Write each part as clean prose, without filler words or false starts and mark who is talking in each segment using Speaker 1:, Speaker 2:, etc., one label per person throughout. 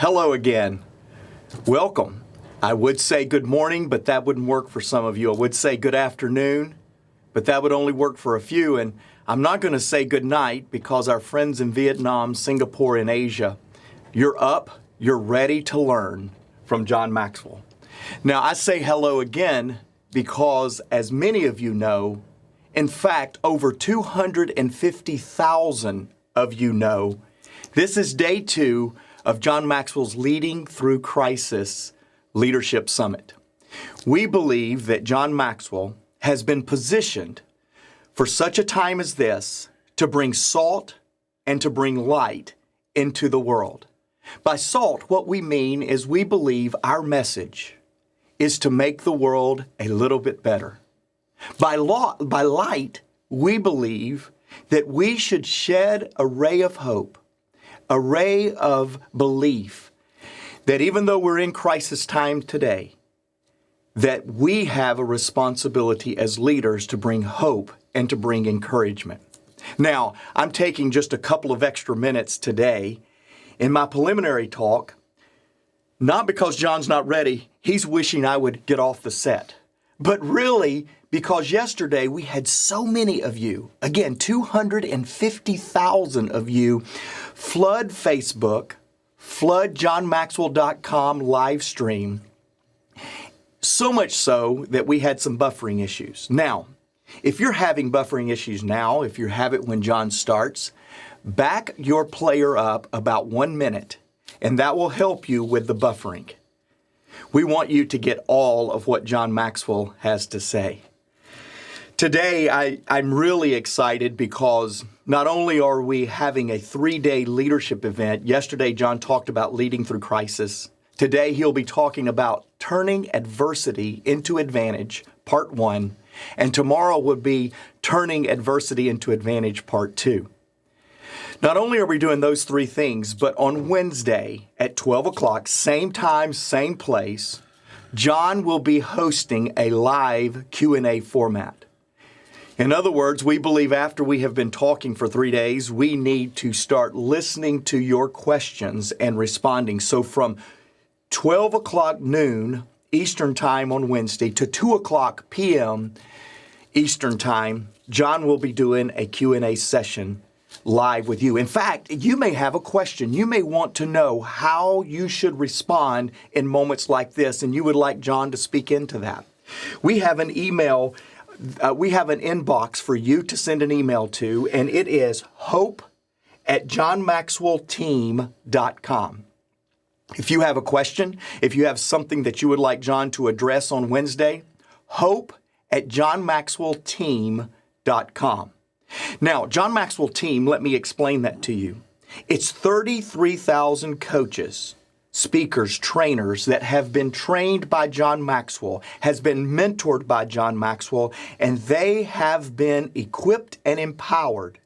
Speaker 1: Hello again. Welcome. I would say good morning, but that wouldn't work for some of you. I would say good afternoon, but that would only work for a few. And I'm not going to say good night because our friends in Vietnam, Singapore, and Asia, you're up, you're ready to learn from John Maxwell. Now, I say hello again because, as many of you know, in fact, over 250,000 of you know, this is day 2 of John Maxwell's Leading Through Crisis Leadership Summit. We believe that John Maxwell has been positioned for such a time as this to bring salt and to bring light into the world. By salt, what we mean is we believe our message is to make the world a little bit better. By light, we believe that we should shed a ray of hope, a ray of belief, that even though we're in crisis time today, that we have a responsibility as leaders to bring hope and to bring encouragement. Now, I'm taking just a couple of extra minutes today in my preliminary talk, not because John's not ready, he's wishing I would get off the set, but really because yesterday we had so many of you, again, 250,000 of you, flood Facebook, flood johnmaxwell.com live stream, so much so that we had some buffering issues. Now, if you're having buffering issues now, if you have it when John starts, back your player up about 1 minute, and that will help you with the buffering. We want you to get all of what John Maxwell has to say. Today, I'm really excited because not only are we having a 3-day leadership event, yesterday John talked about leading through crisis. Today, he'll be talking about turning adversity into advantage, part 1, and tomorrow will be turning adversity into advantage, part 2. Not only are we doing those 3 things, but on Wednesday at 12 o'clock, same time, same place, John will be hosting a live Q&A format. In other words, we believe after we have been talking for 3 days, we need to start listening to your questions and responding. So from 12 o'clock noon Eastern Time on Wednesday to 2 o'clock p.m. Eastern Time, John will be doing a Q&A session live with you. In fact, you may have a question. You may want to know how you should respond in moments like this, and you would like John to speak into that. We have an email. We have an inbox for you to send an email to, and it is hope@johnmaxwellteam.com. If you have a question, if you have something that you would like John to address on Wednesday, hope@johnmaxwellteam.com. Now, John Maxwell Team, let me explain that to you. It's 33,000 coaches, speakers, trainers that have been trained by John Maxwell, has been mentored by John Maxwell, and they have been equipped and empowered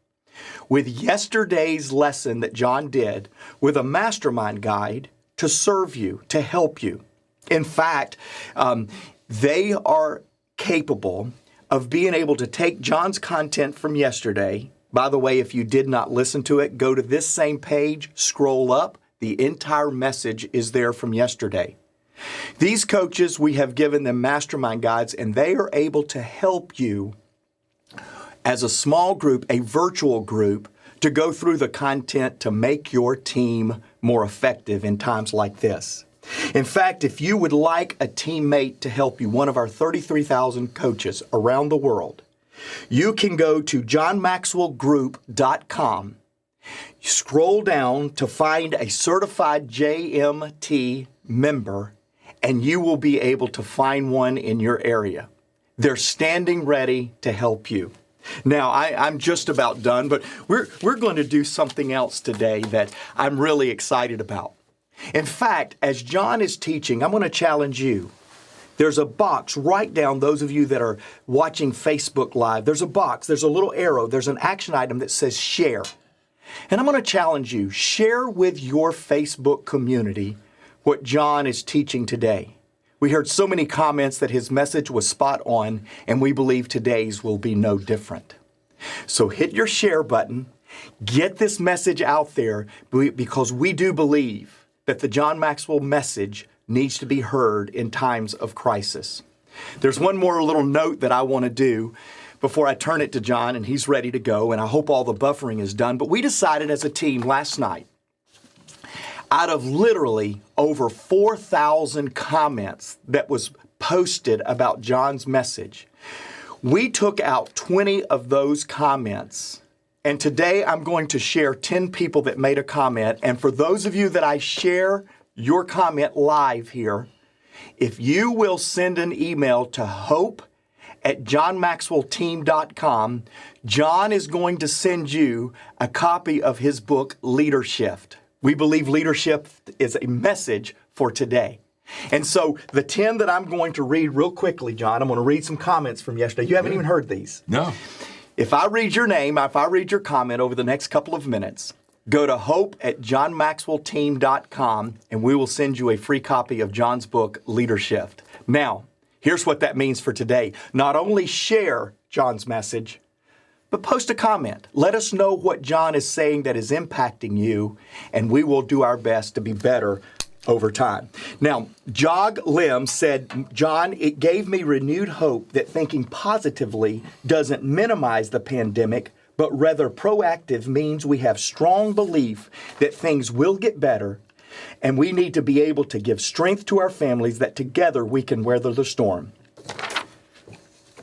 Speaker 1: with yesterday's lesson that John did with a mastermind guide to serve you, to help you. In fact, they are capable of being able to take John's content from yesterday. By the way, if you did not listen to it, go to this same page, scroll up. The entire message is there from yesterday. These coaches, we have given them mastermind guides, and they are able to help you as a small group, a virtual group, to go through the content to make your team more effective in times like this. In fact, if you would like a teammate to help you, one of our 33,000 coaches around the world, you can go to johnmaxwellgroup.com. Scroll down to find a certified JMT member, and you will be able to find one in your area. They're standing ready to help you. Now, I'm just about done, but we're going to do something else today that I'm really excited about. In fact, as John is teaching, I'm going to challenge you. There's a box right down, those of you that are watching Facebook Live, there's a box, there's a little arrow, there's an action item that says share. And I'm going to challenge you, share with your Facebook community what John is teaching today. We heard so many comments that his message was spot on, and we believe today's will be no different. So hit your share button, get this message out there, because we do believe that the John Maxwell message needs to be heard in times of crisis. There's one more little note that I want to do before I turn it to John, and he's ready to go, and I hope all the buffering is done. But we decided as a team last night, out of literally over 4,000 comments that was posted about John's message, we took out 20 of those comments. And today I'm going to share 10 people that made a comment. And for those of you that I share your comment live here, if you will send an email to hope@johnmaxwellteam.com, John is going to send you a copy of his book, Leadership. We believe leadership is a message for today. And so the 10 that I'm going to read real quickly, John, I'm going to read some comments from yesterday. You haven't even heard these.
Speaker 2: No.
Speaker 1: If I read your name, if I read your comment over the next couple of minutes, go to hope@johnmaxwellteam.com and we will send you a free copy of John's book, Leadership. Now, here's what that means for today. Not only share John's message, but post a comment. Let us know what John is saying that is impacting you, and we will do our best to be better over time. Now, Jog Lim said, John, it gave me renewed hope that thinking positively doesn't minimize the pandemic, but rather proactive means we have strong belief that things will get better, and we need to be able to give strength to our families that together we can weather the storm.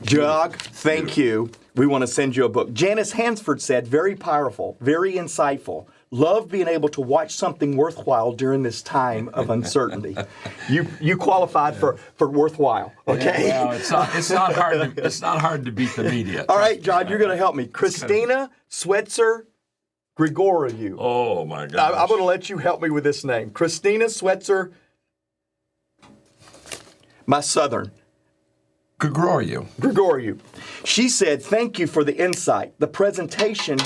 Speaker 1: Jog, thank you. We want to send you a book. Janice Hansford said, very powerful, very insightful. Love being able to watch something worthwhile during this time of uncertainty. You qualified for worthwhile, okay?
Speaker 2: Yeah, well, it's not hard to beat the media.
Speaker 1: All right, John, you're going to help me. Christina Swetzer Grigoriou.
Speaker 2: Oh my gosh.
Speaker 1: I'm going to let you help me with this name. Christina Swetzer, my Southern. Grigoriou. She said, thank you for the insight. The presentation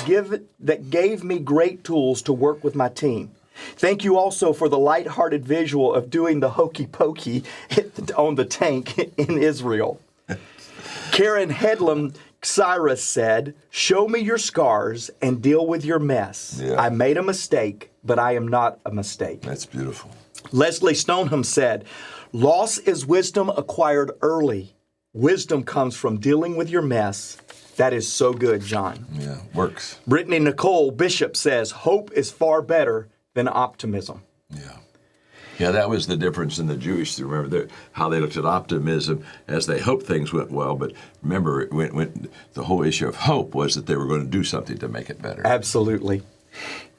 Speaker 1: that gave me great tools to work with my team. Thank you also for the lighthearted visual of doing the hokey pokey on the tank in Israel. Karen Headlam Cyrus said, show me your scars and deal with your mess.
Speaker 2: Yeah.
Speaker 1: I made a mistake, but I am not a mistake.
Speaker 2: That's beautiful.
Speaker 1: Leslie Stoneham said, loss is wisdom acquired early. Wisdom comes from dealing with your mess. That is so good, John.
Speaker 2: Yeah, works.
Speaker 1: Brittany Nicole Bishop says, hope is far better than optimism.
Speaker 2: Yeah. Yeah, that was the difference in the Jewish. Remember how they looked at optimism as they hoped things went well. But remember, the whole issue of hope was that they were going to do something to make it better.
Speaker 1: Absolutely.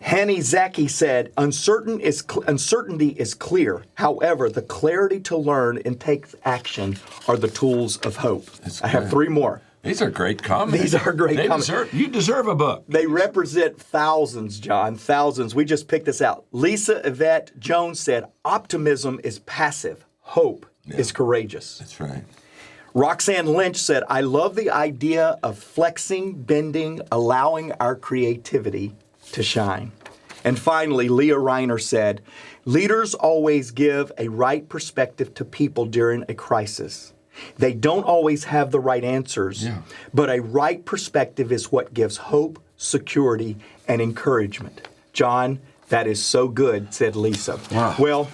Speaker 1: Hanny Zaki said, uncertainty is clear. However, the clarity to learn and take action are the tools of hope. I have 3 more.
Speaker 2: These are great comments.
Speaker 1: These are great comments.
Speaker 2: You deserve a book.
Speaker 1: They represent thousands, John, thousands. We just picked this out. Lisa Yvette Jones said, optimism is passive. Hope is courageous.
Speaker 2: That's right.
Speaker 1: Roxanne Lynch said, I love the idea of flexing, bending, allowing our creativity to shine. And finally, Leah Reiner said, leaders always give a right perspective to people during a crisis. They don't always have the right answers, but a right perspective is what gives hope, security, and encouragement. John, that is so good, said Lisa.
Speaker 2: Wow.
Speaker 1: Well,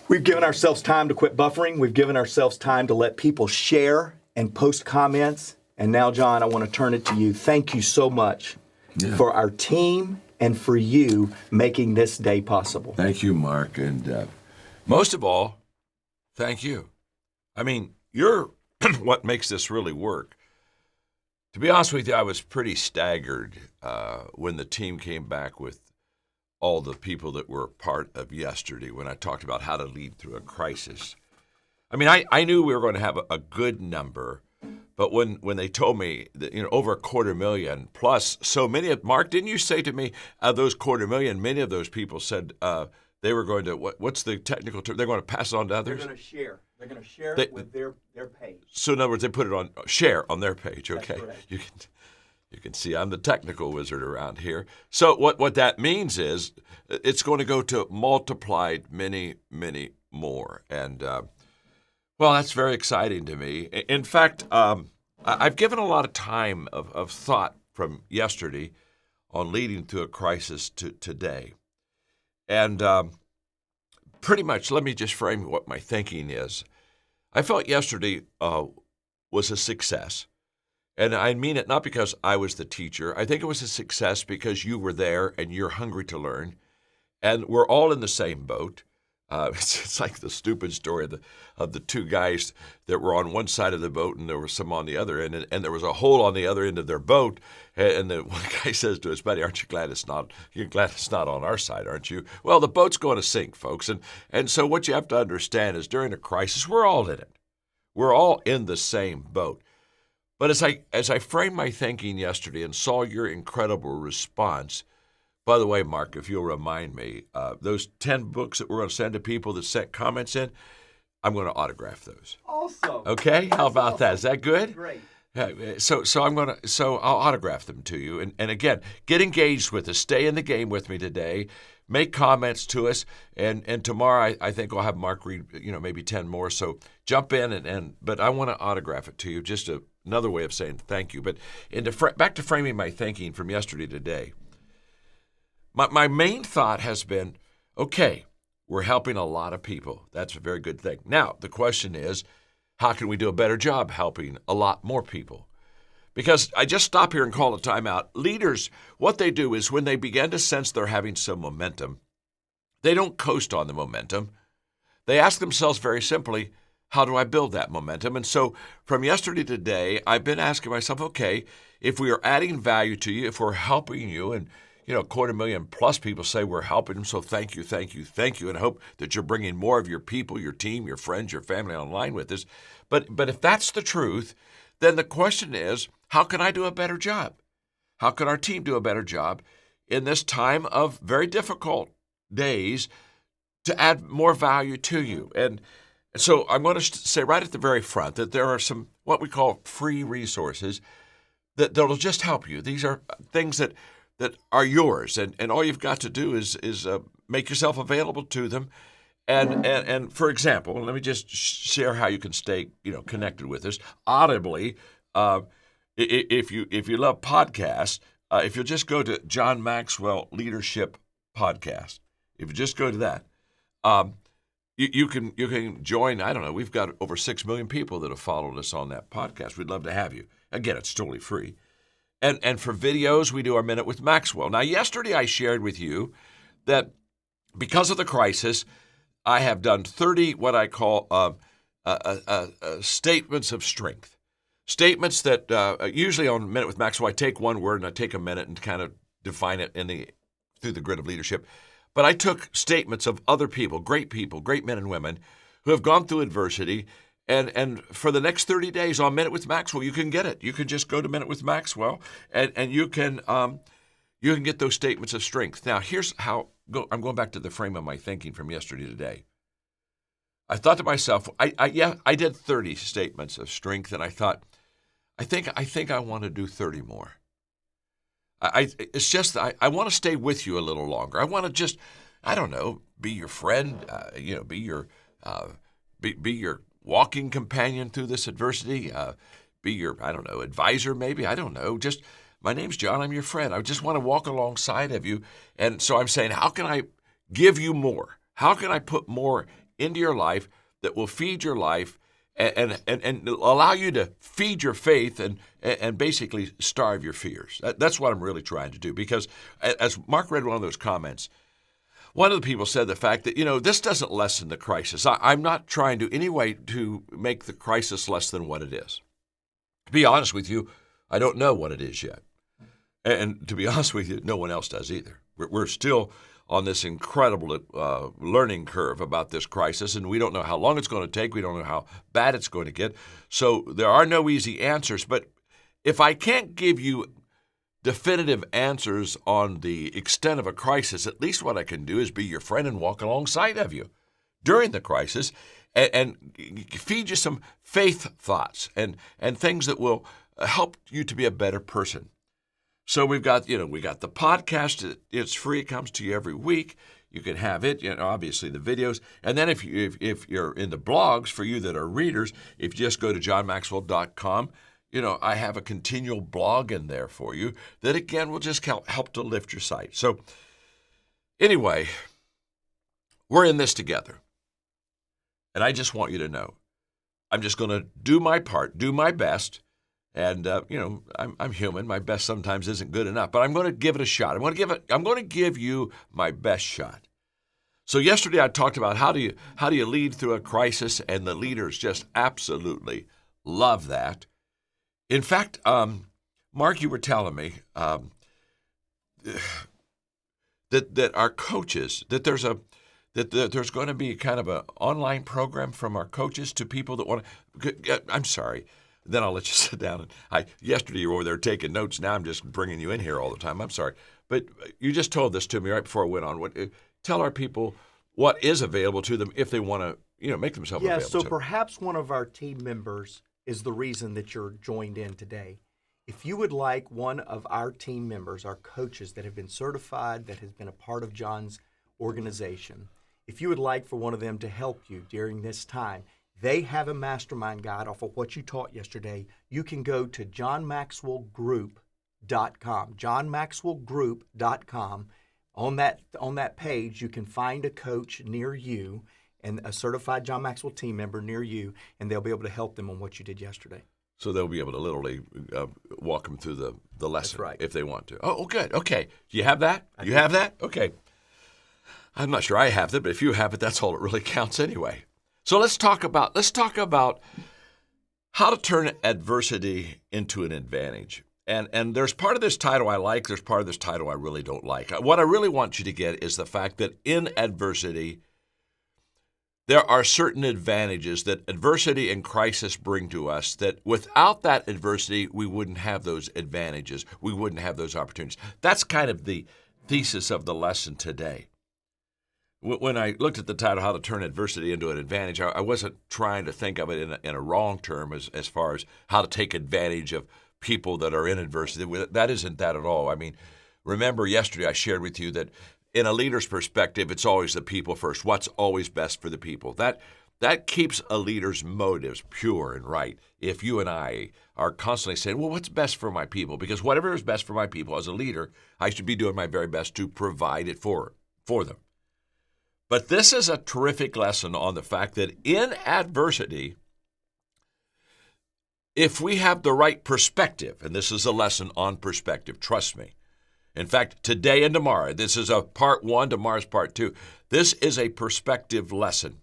Speaker 1: we've given ourselves time to quit buffering. We've given ourselves time to let people share and post comments. And now, John, I want to turn it to you. Thank you so much for our team and for you making this day possible.
Speaker 2: Thank you, Mark. And most of all, thank you. I mean, you're what makes this really work. To be honest with you, I was pretty staggered when the team came back with all the people that were part of yesterday when I talked about how to lead through a crisis. I mean, I knew we were going to have a good number, but when they told me that, over 250,000 plus so many of, Mark, didn't you say to me, those 250,000, many of those people said they were going to, what's the technical term? They're going to pass it on to others?
Speaker 1: They're going to share. They're going to share it with their page.
Speaker 2: So in other words, they put it on, share on their page, okay?
Speaker 1: That's correct.
Speaker 2: You can see I'm the technical wizard around here. So what that means is it's going to go to multiplied many, many more. And, well, that's very exciting to me. In fact, I've given a lot of time of thought from yesterday on leading through a crisis to today. And pretty much, let me just frame what my thinking is. I felt yesterday was a success. And I mean it not because I was the teacher. I think it was a success because you were there and you're hungry to learn. And we're all in the same boat. It's like the stupid story of the two guys that were on one side of the boat and there was some on the other end, and there was a hole on the other end of their boat. And the one guy says to his buddy, "Aren't you glad it's not? You're glad it's not on our side, aren't you?" Well, the boat's going to sink, folks. And so what you have to understand is during a crisis, we're all in it. We're all in the same boat. But as I framed my thinking yesterday and saw your incredible response. By the way, Mark, if you'll remind me, those 10 books that we're going to send to people that sent comments in, I'm going to autograph those.
Speaker 1: Awesome.
Speaker 2: Okay, how about that? Is that good?
Speaker 1: Great.
Speaker 2: So I'll autograph them to you. And again, get engaged with us. Stay in the game with me today. Make comments to us. And tomorrow I think I'll have Mark read, maybe 10 more. So jump in but I want to autograph it to you. Just another way of saying thank you. But back to framing my thinking from yesterday to today. My main thought has been, okay, we're helping a lot of people. That's a very good thing. Now, the question is, how can we do a better job helping a lot more people? Because I just stop here and call a timeout. Leaders, what they do is when they begin to sense they're having some momentum, they don't coast on the momentum. They ask themselves very simply, how do I build that momentum? And so from yesterday to today, I've been asking myself, okay, if we are adding value to you, if we're helping you, and 250,000+ people say we're helping them, so thank you, thank you, thank you, and I hope that you're bringing more of your people, your team, your friends, your family online with us. But if that's the truth, then the question is, how can I do a better job? How can our team do a better job in this time of very difficult days to add more value to you? And so I'm going to say right at the very front that there are some what we call free resources that'll just help you. These are things that are yours, and all you've got to do is make yourself available to them. And for example, let me just share how you can stay connected with us. Audibly, if you love podcasts, if you'll just go to John Maxwell Leadership Podcast, if you just go to that, you can join. I don't know. We've got over 6 million people that have followed us on that podcast. We'd love to have you. Again, it's totally free. And for videos, we do our Minute with Maxwell. Now, yesterday I shared with you that because of the crisis, I have done 30 what I call statements of strength. Statements that usually on Minute with Maxwell, I take one word and I take a minute and kind of define it through the grid of leadership. But I took statements of other people, great men and women who have gone through adversity. And for the next 30 days on Minute with Maxwell, you can get it. You can just go to Minute with Maxwell, and you can get those statements of strength. Now, here's how I'm going back to the frame of my thinking from yesterday to today. I thought to myself, I did 30 statements of strength, and I thought, I think I want to do 30 more. It's just I want to stay with you a little longer. I want to just, I don't know, be your friend, be your walking companion through this adversity, be your, advisor maybe, I don't know. Just, my name's John, I'm your friend. I just want to walk alongside of you. And so I'm saying, how can I give you more? How can I put more into your life that will feed your life and allow you to feed your faith and basically starve your fears? That's what I'm really trying to do. Because as Mark read one of those comments, one of the people said the fact that, this doesn't lessen the crisis. I'm not trying to any way to make the crisis less than what it is. To be honest with you, I don't know what it is yet. And to be honest with you, no one else does either. We're still on this incredible learning curve about this crisis, and we don't know how long it's going to take. We don't know how bad it's going to get. So there are no easy answers. But if I can't give you definitive answers on the extent of a crisis, at least what I can do is be your friend and walk alongside of you during the crisis and feed you some faith thoughts and things that will help you to be a better person. So we got the podcast. It's free. It comes to you every week. You can have it, obviously the videos. And then if you're in the blogs, for you that are readers, if you just go to johnmaxwell.com, I have a continual blog in there for you that, again, will just help to lift your site. So anyway, We're in this together. And I just want you to know, I'm just going to do my part, do my best. And, I'm human. My best sometimes isn't good enough, but I'm going to give it a shot. I'm going to give you my best shot. So yesterday I talked about how do you lead through a crisis, and the leaders just absolutely love that. In fact, Mark, you were telling me that our coaches, that there's going to be kind of an online program from our coaches to people that want to. I'm sorry. Then I'll let you sit down. Yesterday you were over there taking notes. Now I'm just bringing you in here all the time. I'm sorry. But you just told this to me right before I went on. Tell our people what is available to them if they want to, make themselves available.
Speaker 1: So perhaps one of our team members is the reason that you're joined in today. If you would like one of our team members, our coaches that have been certified, that has been a part of John's organization, if you would like for one of them to help you during this time, they have a mastermind guide off of what you taught yesterday. You can go to johnmaxwellgroup.com, johnmaxwellgroup.com. On that page, you can find a coach near you and a certified John Maxwell team member near you, and they'll be able to help them on what you did yesterday.
Speaker 2: So they'll be able to literally walk them through the lesson.
Speaker 1: That's right.
Speaker 2: If they want to. Oh, good. Okay. Do you have that? You have that? Okay. I'm not sure I have that, but if you have it, that's all that really counts anyway. So let's talk about how to turn adversity into an advantage. And there's part of this title I like, there's part of this title I really don't like. What I really want you to get is the fact that in adversity, there are certain advantages that adversity and crisis bring to us that without that adversity, we wouldn't have those advantages. We wouldn't have those opportunities. That's kind of the thesis of the lesson today. When I looked at the title, How to Turn Adversity into an Advantage, I wasn't trying to think of it in a wrong term as far as how to take advantage of people that are in adversity. That isn't that at all. I mean, remember yesterday I shared with you that in a leader's perspective, it's always the people first. What's always best for the people? That keeps a leader's motives pure and right. If you and I are constantly saying, well, what's best for my people? Because whatever is best for my people as a leader, I should be doing my very best to provide it for them. But this is a terrific lesson on the fact that in adversity, if we have the right perspective, and this is a lesson on perspective, trust me. In fact, today and tomorrow, this is a part 1, tomorrow's part 2. This is a perspective lesson.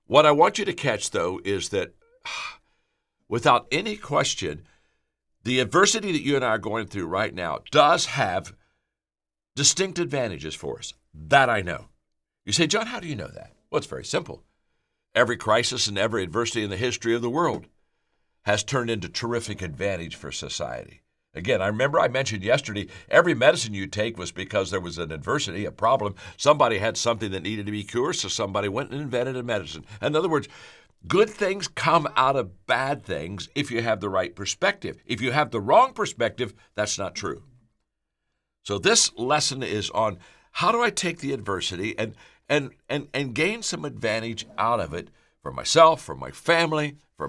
Speaker 2: What I want you to catch, though, is that without any question, the adversity that you and I are going through right now does have distinct advantages for us. That I know. You say, John, how do you know that? Well, it's very simple. Every crisis and every adversity in the history of the world has turned into terrific advantage for society. Again, I remember I mentioned yesterday, every medicine you take was because there was an adversity, a problem. Somebody had something that needed to be cured, so somebody went and invented a medicine. In other words, good things come out of bad things if you have the right perspective. If you have the wrong perspective, that's not true. So this lesson is on how do I take the adversity and gain some advantage out of it for myself, for my family, for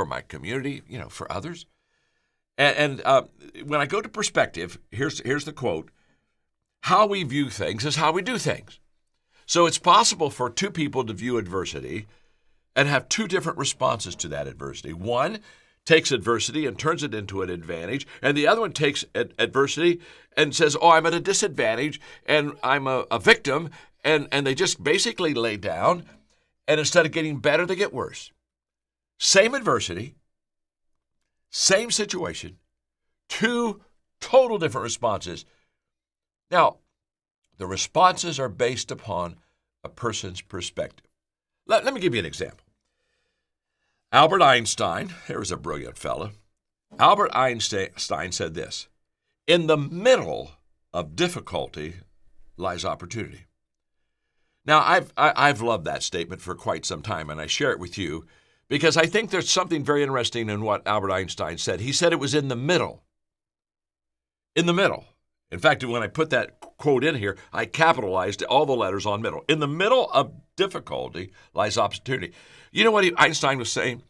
Speaker 2: my community, for others. And when I go to perspective, here's the quote: how we view things is how we do things. So it's possible for two people to view adversity and have two different responses to that adversity. One takes adversity and turns it into an advantage, and the other one takes adversity and says, oh, I'm at a disadvantage, and I'm a victim, and they just basically lay down, and instead of getting better, they get worse. Same adversity, same situation, two total different responses. Now, the responses are based upon a person's perspective. Let me give you an example. Albert Einstein, there was a brilliant fellow. Albert Einstein said this: in the middle of difficulty lies opportunity. Now, I've loved that statement for quite some time, and I share it with you because I think there's something very interesting in what Albert Einstein said. He said it was in the middle. In the middle. In fact, when I put that quote in here, I capitalized all the letters on middle. In the middle of difficulty lies opportunity. You know what Einstein was saying?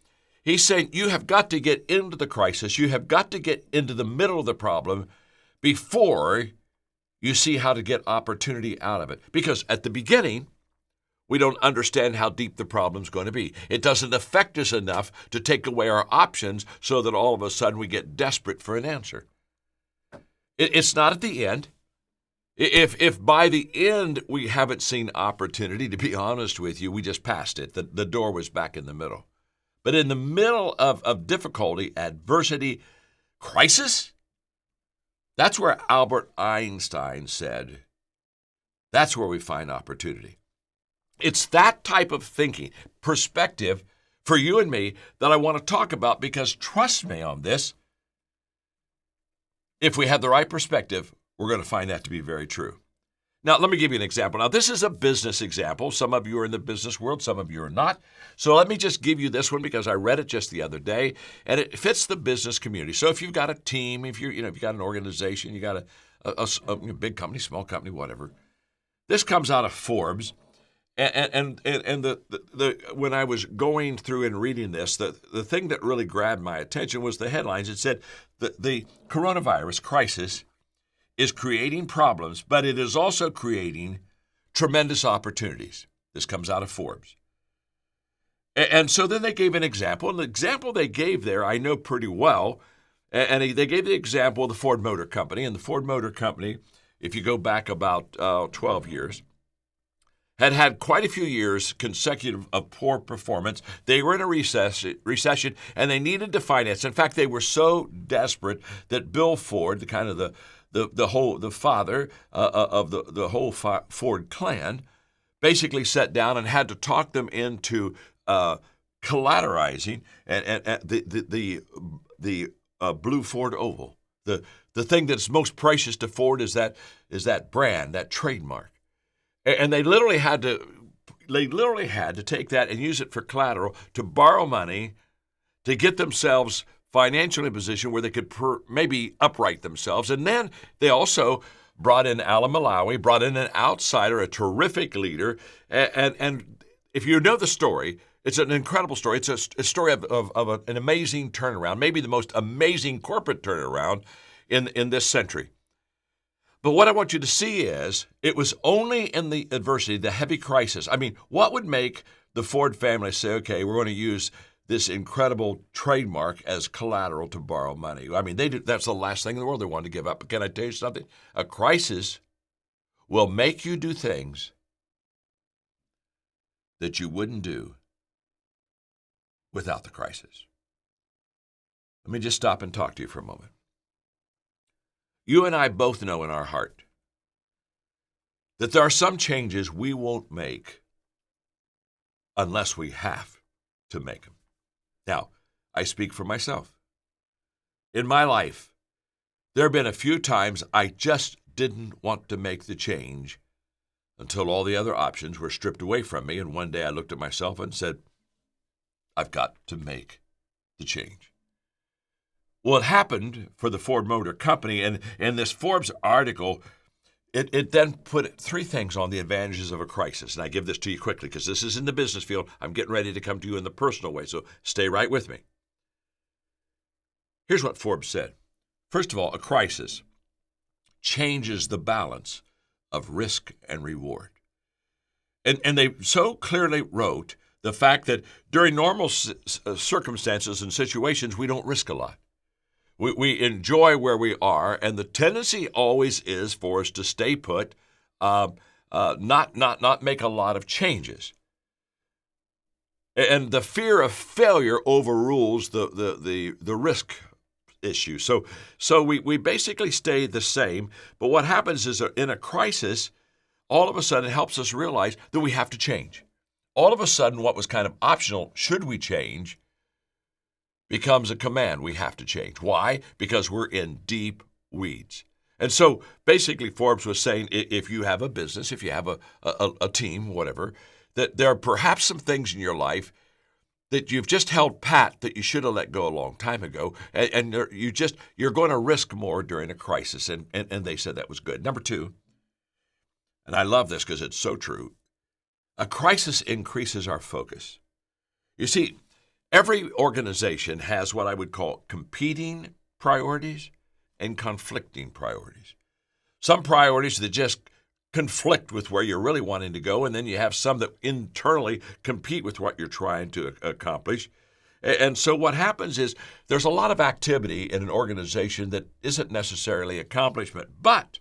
Speaker 2: He's saying you have got to get into the crisis. You have got to get into the middle of the problem before you see how to get opportunity out of it. Because at the beginning, We don't understand how deep the problem's going to be. It doesn't affect us enough to take away our options so that all of a sudden we get desperate for an answer. It's not at the end. If by the end we haven't seen opportunity, to be honest with you, we just passed it. The door was back in the middle. But in the middle of difficulty, adversity, crisis, that's where Albert Einstein said, that's where we find opportunity. It's that type of thinking, perspective for you and me that I want to talk about, because trust me on this, if we have the right perspective, we're going to find that to be very true. Now, let me give you an example. Now, this is a business example. Some of you are in the business world, some of you are not. So let me just give you this one because I read it just the other day, and it fits the business community. So if you've got a team, if you've got an organization, you got a big company, small company, whatever. This comes out of Forbes. And when I was going through and reading this, the thing that really grabbed my attention was the headlines. It said the coronavirus crisis is creating problems, but it is also creating tremendous opportunities. This comes out of Forbes. And so then they gave an example. And the example they gave there, I know pretty well. And they gave the example of the Ford Motor Company. And the Ford Motor Company, if you go back about 12 years, had quite a few years consecutive of poor performance. They were in a recession, and they needed to finance. In fact, they were so desperate that Bill Ford, the father of the whole Ford clan, basically sat down and had to talk them into collateralizing and the blue Ford Oval. The thing that's most precious to Ford is that brand, that trademark. And they literally had to take that and use it for collateral to borrow money to get themselves financially in a position where they could maybe upright themselves. And then they also brought in Alan Malawi, brought in an outsider, a terrific leader. And if you know the story, it's an incredible story. It's a story of an amazing turnaround, maybe the most amazing corporate turnaround in this century. But what I want you to see is it was only in the adversity, the heavy crisis. I mean, what would make the Ford family say, okay, we're going to use this incredible trademark as collateral to borrow money? I mean, that's the last thing in the world they wanted to give up. But can I tell you something? A crisis will make you do things that you wouldn't do without the crisis. Let me just stop and talk to you for a moment. You and I both know in our heart that there are some changes we won't make unless we have to make them. Now, I speak for myself. In my life, there have been a few times I just didn't want to make the change until all the other options were stripped away from me, and one day I looked at myself and said, I've got to make the change. Well, it happened for the Ford Motor Company, and in this Forbes article, it then put three things on the advantages of a crisis. And I give this to you quickly because this is in the business field. I'm getting ready to come to you in the personal way, so stay right with me. Here's what Forbes said. First of all, a crisis changes the balance of risk and reward. And they so clearly wrote the fact that during normal circumstances and situations, we don't risk a lot. We enjoy where we are, and the tendency always is for us to stay put, not make a lot of changes. And the fear of failure overrules the risk issue. So we basically stay the same. But what happens is that in a crisis, all of a sudden it helps us realize that we have to change. All of a sudden, what was kind of optional, should we change, becomes a command. We have to change. Why? Because we're in deep weeds. And so basically Forbes was saying if you have a business, if you have a team, whatever, that there are perhaps some things in your life that you've just held pat that you should have let go a long time ago, and you're going to risk more during a crisis. And they said that was good. Number two, and I love this because it's so true, a crisis increases our focus. You see, every organization has what I would call competing priorities and conflicting priorities. Some priorities that just conflict with where you're really wanting to go, and then you have some that internally compete with what you're trying to accomplish. And so what happens is there's a lot of activity in an organization that isn't necessarily accomplishment. But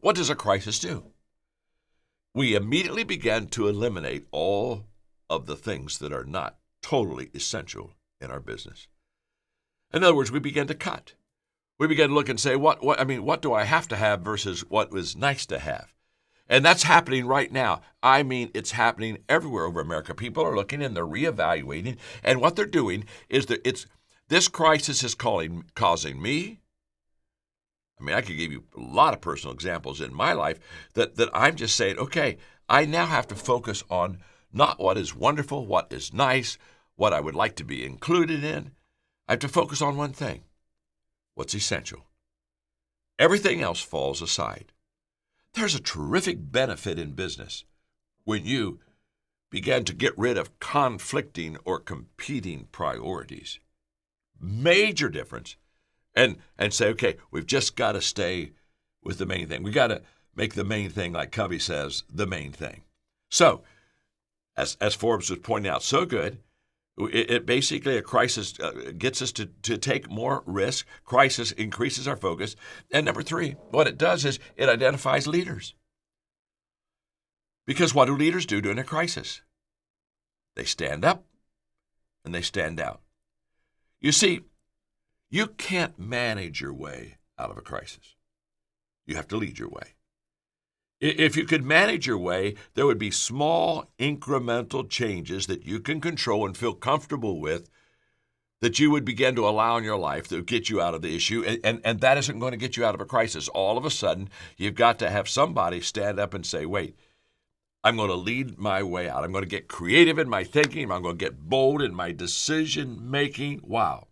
Speaker 2: what does a crisis do? We immediately begin to eliminate all of the things that are not totally essential in our business. In other words, we begin to cut. We begin to look and say, what do I have to have versus what was nice to have? And that's happening right now. I mean, it's happening everywhere over America. People are looking and they're reevaluating. And what they're doing is that this crisis is causing me. I mean, I could give you a lot of personal examples in my life that I'm just saying, okay, I now have to focus on not what is wonderful, what is nice, what I would like to be included in. I have to focus on one thing. What's essential? Everything else falls aside. There's a terrific benefit in business when you begin to get rid of conflicting or competing priorities. Major difference. And say, okay, we've just got to stay with the main thing. We got to make the main thing, like Covey says, the main thing. So, as Forbes was pointing out so good, it basically, a crisis gets us to take more risk. Crisis increases our focus. And number 3, what it does is it identifies leaders. Because what do leaders do during a crisis? They stand up and they stand out. You see, you can't manage your way out of a crisis. You have to lead your way. If you could manage your way, there would be small incremental changes that you can control and feel comfortable with that you would begin to allow in your life that would get you out of the issue. And that isn't going to get you out of a crisis. All of a sudden, you've got to have somebody stand up and say, wait, I'm going to lead my way out. I'm going to get creative in my thinking. I'm going to get bold in my decision making. Wow.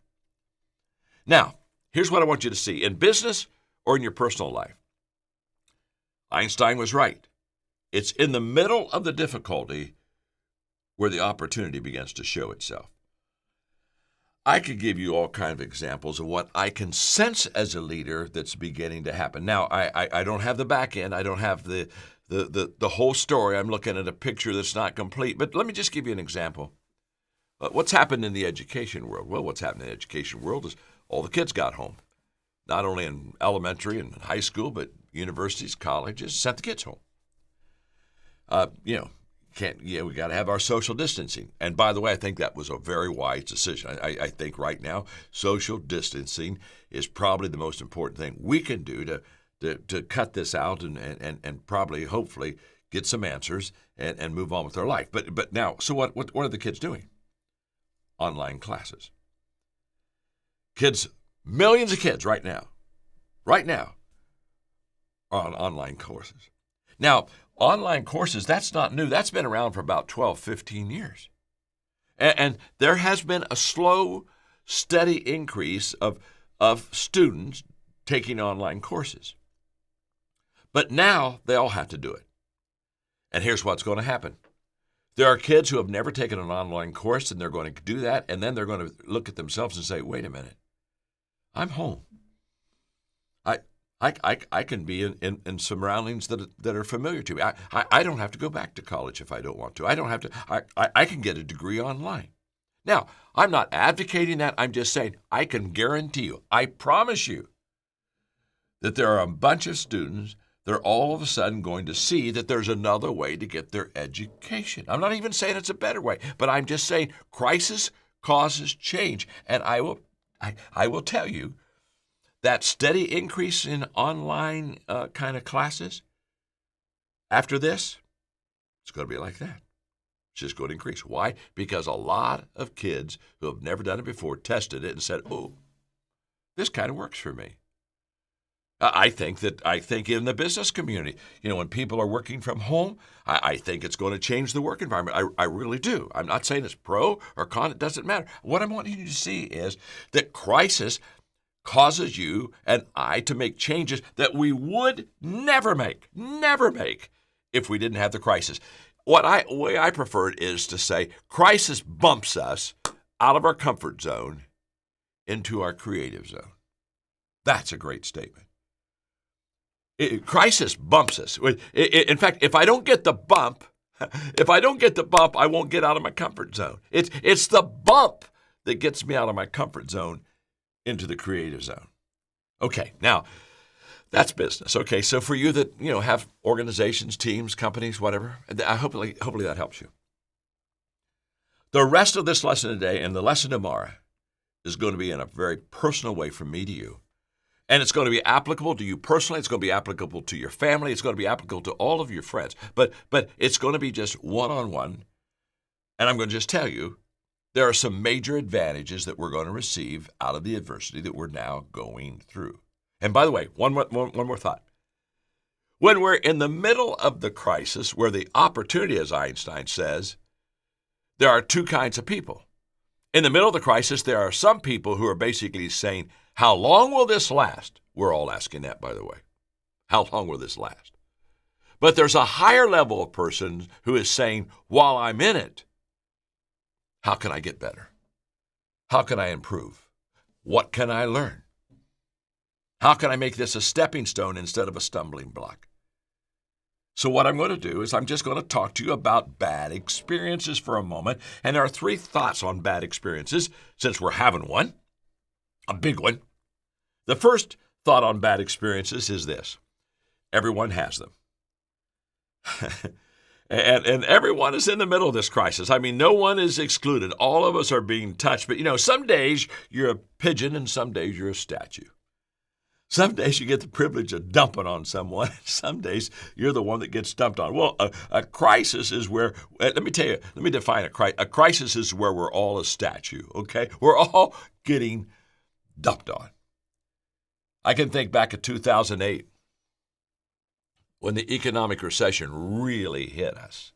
Speaker 2: Now, here's what I want you to see in business or in your personal life. Einstein was right. It's in the middle of the difficulty where the opportunity begins to show itself. I could give you all kinds of examples of what I can sense as a leader that's beginning to happen. Now, I don't have the back end. I don't have the whole story. I'm looking at a picture that's not complete. But let me just give you an example. What's happened in the education world? Well, what's happened in the education world is all the kids got home. Not only in elementary and high school, but universities, colleges, sent the kids home. We got to have our social distancing. And by the way, I think that was a very wise decision. I think right now, social distancing is probably the most important thing we can do to cut this out and probably, hopefully, get some answers and move on with our life. But now, so what are the kids doing? Online classes. Kids, millions of kids right now are on online courses. Now, online courses, that's not new. That's been around for about 12, 15 years. And there has been a slow, steady increase of students taking online courses. But now they all have to do it. And here's what's going to happen. There are kids who have never taken an online course, and they're going to do that, and then they're going to look at themselves and say, wait a minute, I'm home. I can be in surroundings that are familiar to me. I don't have to go back to college if I don't want to. I don't have to. I can get a degree online. Now, I'm not advocating that. I'm just saying I can guarantee you, I promise you, that there are a bunch of students that are all of a sudden going to see that there's another way to get their education. I'm not even saying it's a better way, but I'm just saying crisis causes change. And I will tell you that steady increase in online kind of classes, after this, it's going to be like that. It's just going to increase. Why? Because a lot of kids who have never done it before tested it and said, oh, this kind of works for me. I think in the business community, when people are working from home, I think it's going to change the work environment. I really do. I'm not saying it's pro or con. It doesn't matter. What I'm wanting you to see is that crisis causes you and I to make changes that we would never make if we didn't have the crisis. The way I prefer it is to say crisis bumps us out of our comfort zone into our creative zone. That's a great statement. Crisis bumps us. In fact, if I don't get the bump, I won't get out of my comfort zone. It's the bump that gets me out of my comfort zone into the creative zone. Okay, now that's business. Okay, so for you that have organizations, teams, companies, whatever, hopefully that helps you. The rest of this lesson today and the lesson tomorrow is going to be in a very personal way from me to you. And it's going to be applicable to you personally. It's going to be applicable to your family. It's going to be applicable to all of your friends. But it's going to be just one-on-one. And I'm going to just tell you, there are some major advantages that we're going to receive out of the adversity that we're now going through. And by the way, one more thought. When we're in the middle of the crisis, where the opportunity, as Einstein says, there are two kinds of people. In the middle of the crisis, there are some people who are basically saying, how long will this last? We're all asking that, by the way. How long will this last? But there's a higher level of person who is saying, while I'm in it, how can I get better? How can I improve? What can I learn? How can I make this a stepping stone instead of a stumbling block? So what I'm going to do is I'm just going to talk to you about bad experiences for a moment. And there are 3 thoughts on bad experiences, since we're having one, a big one. The first thought on bad experiences is this: everyone has them. and everyone is in the middle of this crisis. I mean, no one is excluded. All of us are being touched. But, some days you're a pigeon and some days you're a statue. Some days you get the privilege of dumping on someone. Some days you're the one that gets dumped on. Well, a crisis is where, let me define a crisis. A crisis is where we're all a statue, okay? We're all getting dumped on. I can think back to 2008 when the economic recession really hit us.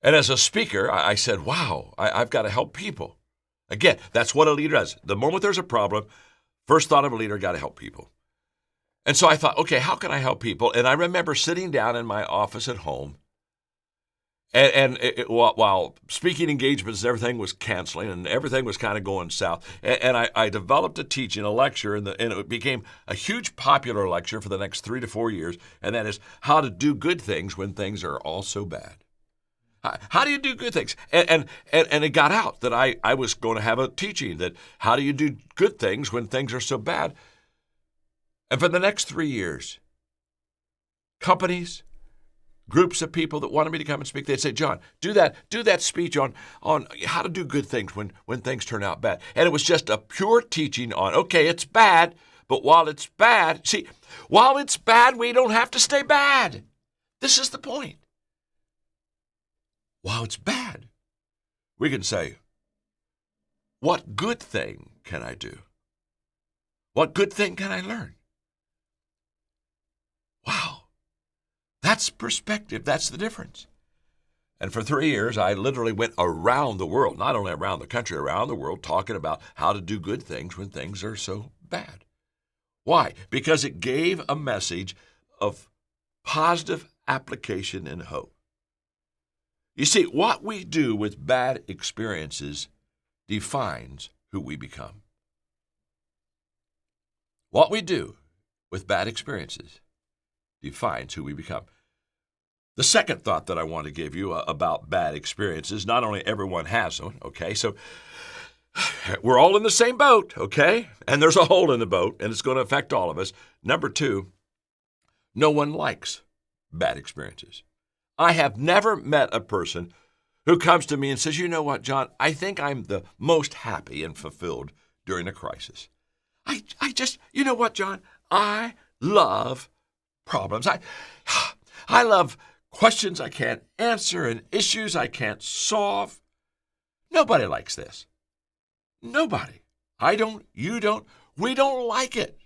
Speaker 2: And as a speaker, I said, wow, I've got to help people. Again, that's what a leader does. The moment there's a problem, first thought of a leader, got to help people. And so I thought, okay, how can I help people? And I remember sitting down in my office at home, and while speaking engagements and everything was canceling and everything was kind of going south, and I developed a teaching, a lecture, and it became a huge popular lecture for the next 3 to 4 years, and that is how to do good things when things are all so bad. How do you do good things? And it got out that I was going to have a teaching that how do you do good things when things are so bad? And for the next 3 years, companies, groups of people that wanted me to come and speak, they'd say, John, do that speech on how to do good things when things turn out bad. And it was just a pure teaching on, okay, it's bad, but while it's bad, we don't have to stay bad. This is the point. While it's bad, we can say, what good thing can I do? What good thing can I learn? Wow. That's perspective. That's the difference. And for 3 years, I literally went around the world, not only around the country, around the world, talking about how to do good things when things are so bad. Why? Because it gave a message of positive application and hope. You see, what we do with bad experiences defines who we become. What we do with bad experiences defines who we become. The second thought that I want to give you about bad experiences, not only everyone has them, okay, so we're all in the same boat, okay, and there's a hole in the boat, and it's going to affect all of us. Number 2, no one likes bad experiences. I have never met a person who comes to me and says, you know what, John, I think I'm the most happy and fulfilled during a crisis. I just, you know what, John, I love problems. I love questions I can't answer and issues I can't solve. Nobody likes this. Nobody. I don't, you don't, we don't like it.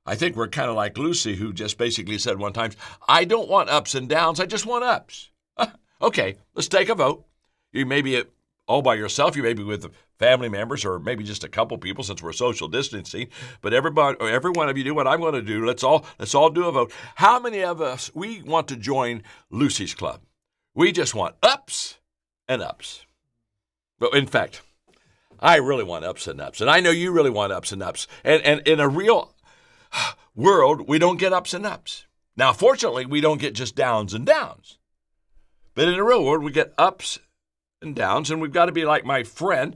Speaker 2: I think we're kind of like Lucy, who just basically said one time, I don't want ups and downs, I just want ups. Okay, let's take a vote. You may be all by yourself, you may be with family members, or maybe just a couple people since we're social distancing, but every one of you do what I'm going to do. Let's all do a vote. How many of us, we want to join Lucy's club? We just want ups and ups. But in fact, I really want ups and ups, and I know you really want ups and ups. And in a real world, we don't get ups and ups. Now, fortunately, we don't get just downs and downs. But in the real world, we get ups and downs, and we've got to be like my friend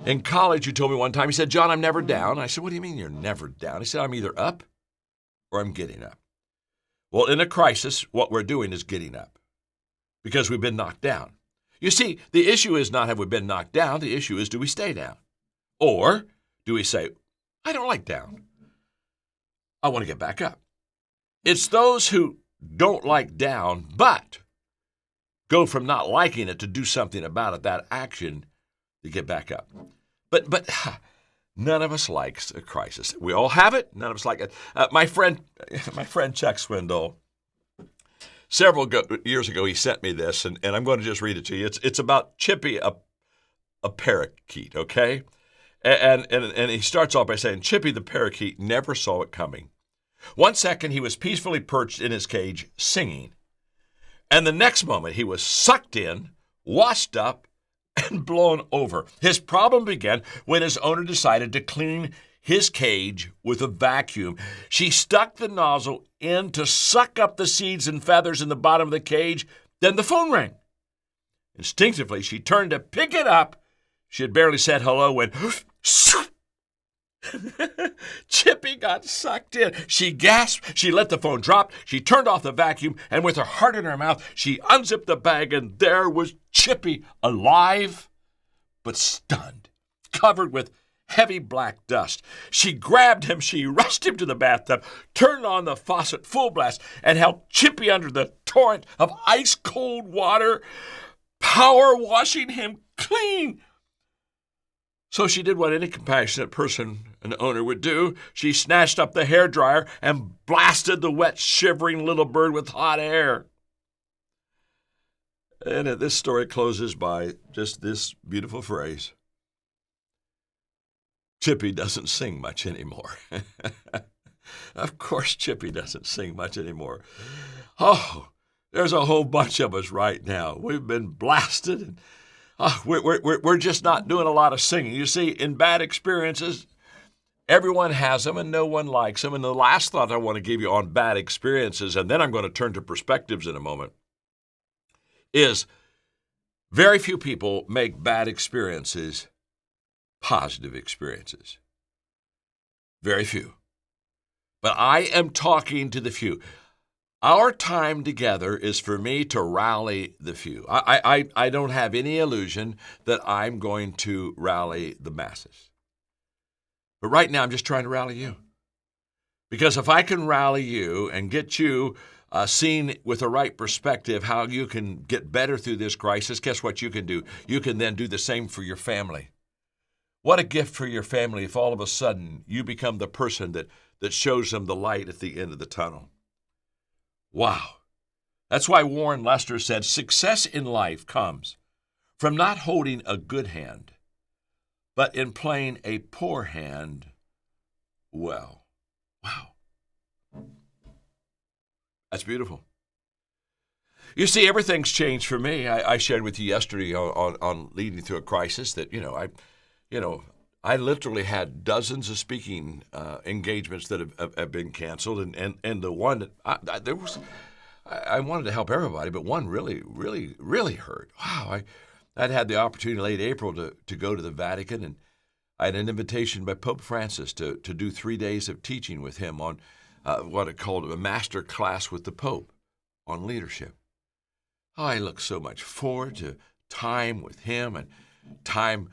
Speaker 2: in college who told me one time. He said, John, I'm never down. I said, what do you mean you're never down? He said, I'm either up or I'm getting up. Well, in a crisis, what we're doing is getting up because we've been knocked down. You see, the issue is not have we been knocked down. The issue is do we stay down? Or do we say, I don't like down. I want to get back up. It's those who don't like down, but go from not liking it to do something about it, that action, to get back up. But none of us likes a crisis. We all have it. None of us like it. My friend Chuck Swindoll, several years ago, he sent me this, and I'm going to just read it to you. It's about Chippy, a parakeet, okay? And he starts off by saying, Chippy the parakeet never saw it coming. One second, he was peacefully perched in his cage singing. And the next moment, he was sucked in, washed up, and blown over. His problem began when his owner decided to clean his cage with a vacuum. She stuck the nozzle in to suck up the seeds and feathers in the bottom of the cage. Then the phone rang. Instinctively, she turned to pick it up. She had barely said hello when Chippy got sucked in. She gasped. She let the phone drop. She turned off the vacuum, and with her heart in her mouth, she unzipped the bag, and there was Chippy, alive but stunned, covered with heavy black dust. She grabbed him. She rushed him to the bathtub, turned on the faucet full blast, and held Chippy under the torrent of ice-cold water, power washing him clean. So she did what any compassionate person, an owner, would do. She snatched up the hairdryer and blasted the wet, shivering little bird with hot air. And this story closes by just this beautiful phrase. Chippy doesn't sing much anymore. Of course, Chippy doesn't sing much anymore. Oh, there's a whole bunch of us right now. We've been blasted, and we're just not doing a lot of singing. You see, in bad experiences, everyone has them and no one likes them. And the last thought I want to give you on bad experiences, and then I'm going to turn to perspectives in a moment, is very few people make bad experiences positive experiences. Very few. But I am talking to the few. Our time together is for me to rally the few. I don't have any illusion that I'm going to rally the masses. But right now, I'm just trying to rally you. Because if I can rally you and get you seen with the right perspective how you can get better through this crisis, guess what you can do? You can then do the same for your family. What a gift for your family if all of a sudden you become the person that shows them the light at the end of the tunnel. Wow. That's why Warren Lester said, success in life comes from not holding a good hand, but in playing a poor hand well. Wow. That's beautiful. You see, everything's changed for me. I shared with you yesterday on leading through a crisis that, I literally had dozens of speaking engagements that have been canceled, and the one that I wanted to help everybody, but one really, really, really hurt. Wow, I'd had the opportunity late April to go to the Vatican, and I had an invitation by Pope Francis to do 3 days of teaching with him on what I called a master class with the Pope on leadership. I look so much forward to time with him and time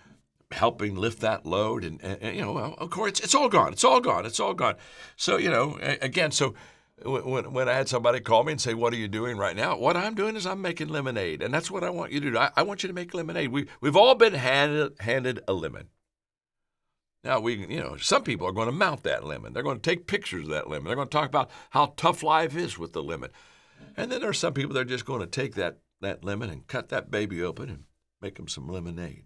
Speaker 2: helping lift that load. And well, of course, it's all gone. It's all gone. It's all gone. So, again, so when I had somebody call me and say, what are you doing right now? What I'm doing is I'm making lemonade. And that's what I want you to do. I want you to make lemonade. We've all been handed a lemon. Now, some people are going to mount that lemon. They're going to take pictures of that lemon. They're going to talk about how tough life is with the lemon. And then there are some people that are just going to take that lemon and cut that baby open and make them some lemonade.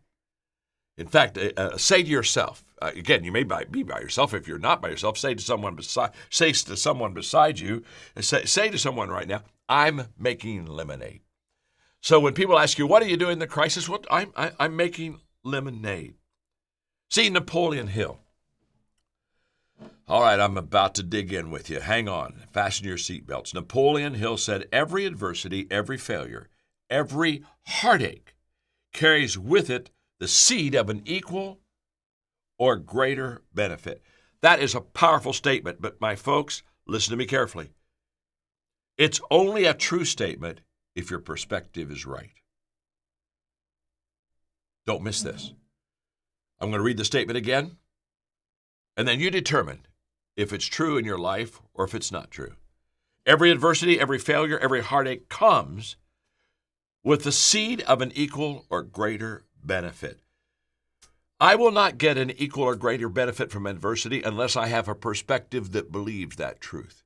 Speaker 2: In fact, say to yourself, again, you may be by yourself. If you're not by yourself, say to someone beside you, say to someone right now, I'm making lemonade. So when people ask you, what are you doing in the crisis? Well, I'm making lemonade. See, Napoleon Hill, All right, I'm about to dig in with you. Hang on. Fasten your seatbelts. Napoleon Hill said, every adversity, every failure, every heartache carries with it the seed of an equal or greater benefit. That is a powerful statement, but my folks, listen to me carefully. It's only a true statement if your perspective is right. Don't miss this. I'm going to read the statement again, and then you determine if it's true in your life or if it's not true. Every adversity, every failure, every heartache comes with the seed of an equal or greater benefit. I will not get an equal or greater benefit from adversity unless I have a perspective that believes that truth.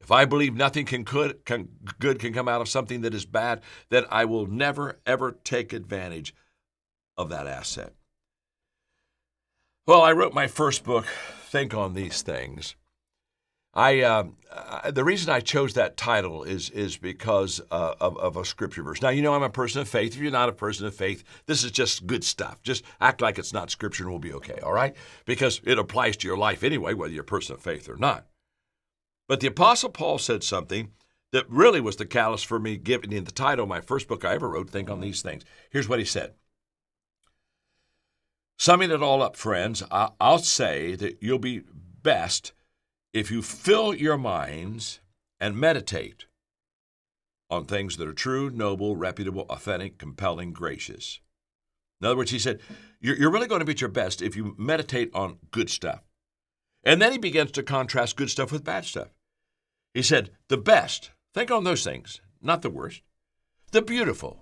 Speaker 2: If I believe nothing good can come out of something that is bad, then I will never, ever take advantage of that asset. Well, I wrote my first book, Think on These Things. The reason I chose that title is because of a scripture verse. Now, you know I'm a person of faith. If you're not a person of faith, this is just good stuff. Just act like it's not scripture and we'll be okay, all right? Because it applies to your life anyway, whether you're a person of faith or not. But the Apostle Paul said something that really was the catalyst for me giving the title of my first book I ever wrote, Think on These Things. Here's what he said. Summing it all up, friends, I'll say that you'll be best if you fill your minds and meditate on things that are true, noble, reputable, authentic, compelling, gracious. In other words, he said, you're really going to be at your best if you meditate on good stuff. And then he begins to contrast good stuff with bad stuff. He said, the best, think on those things, not the worst. The beautiful,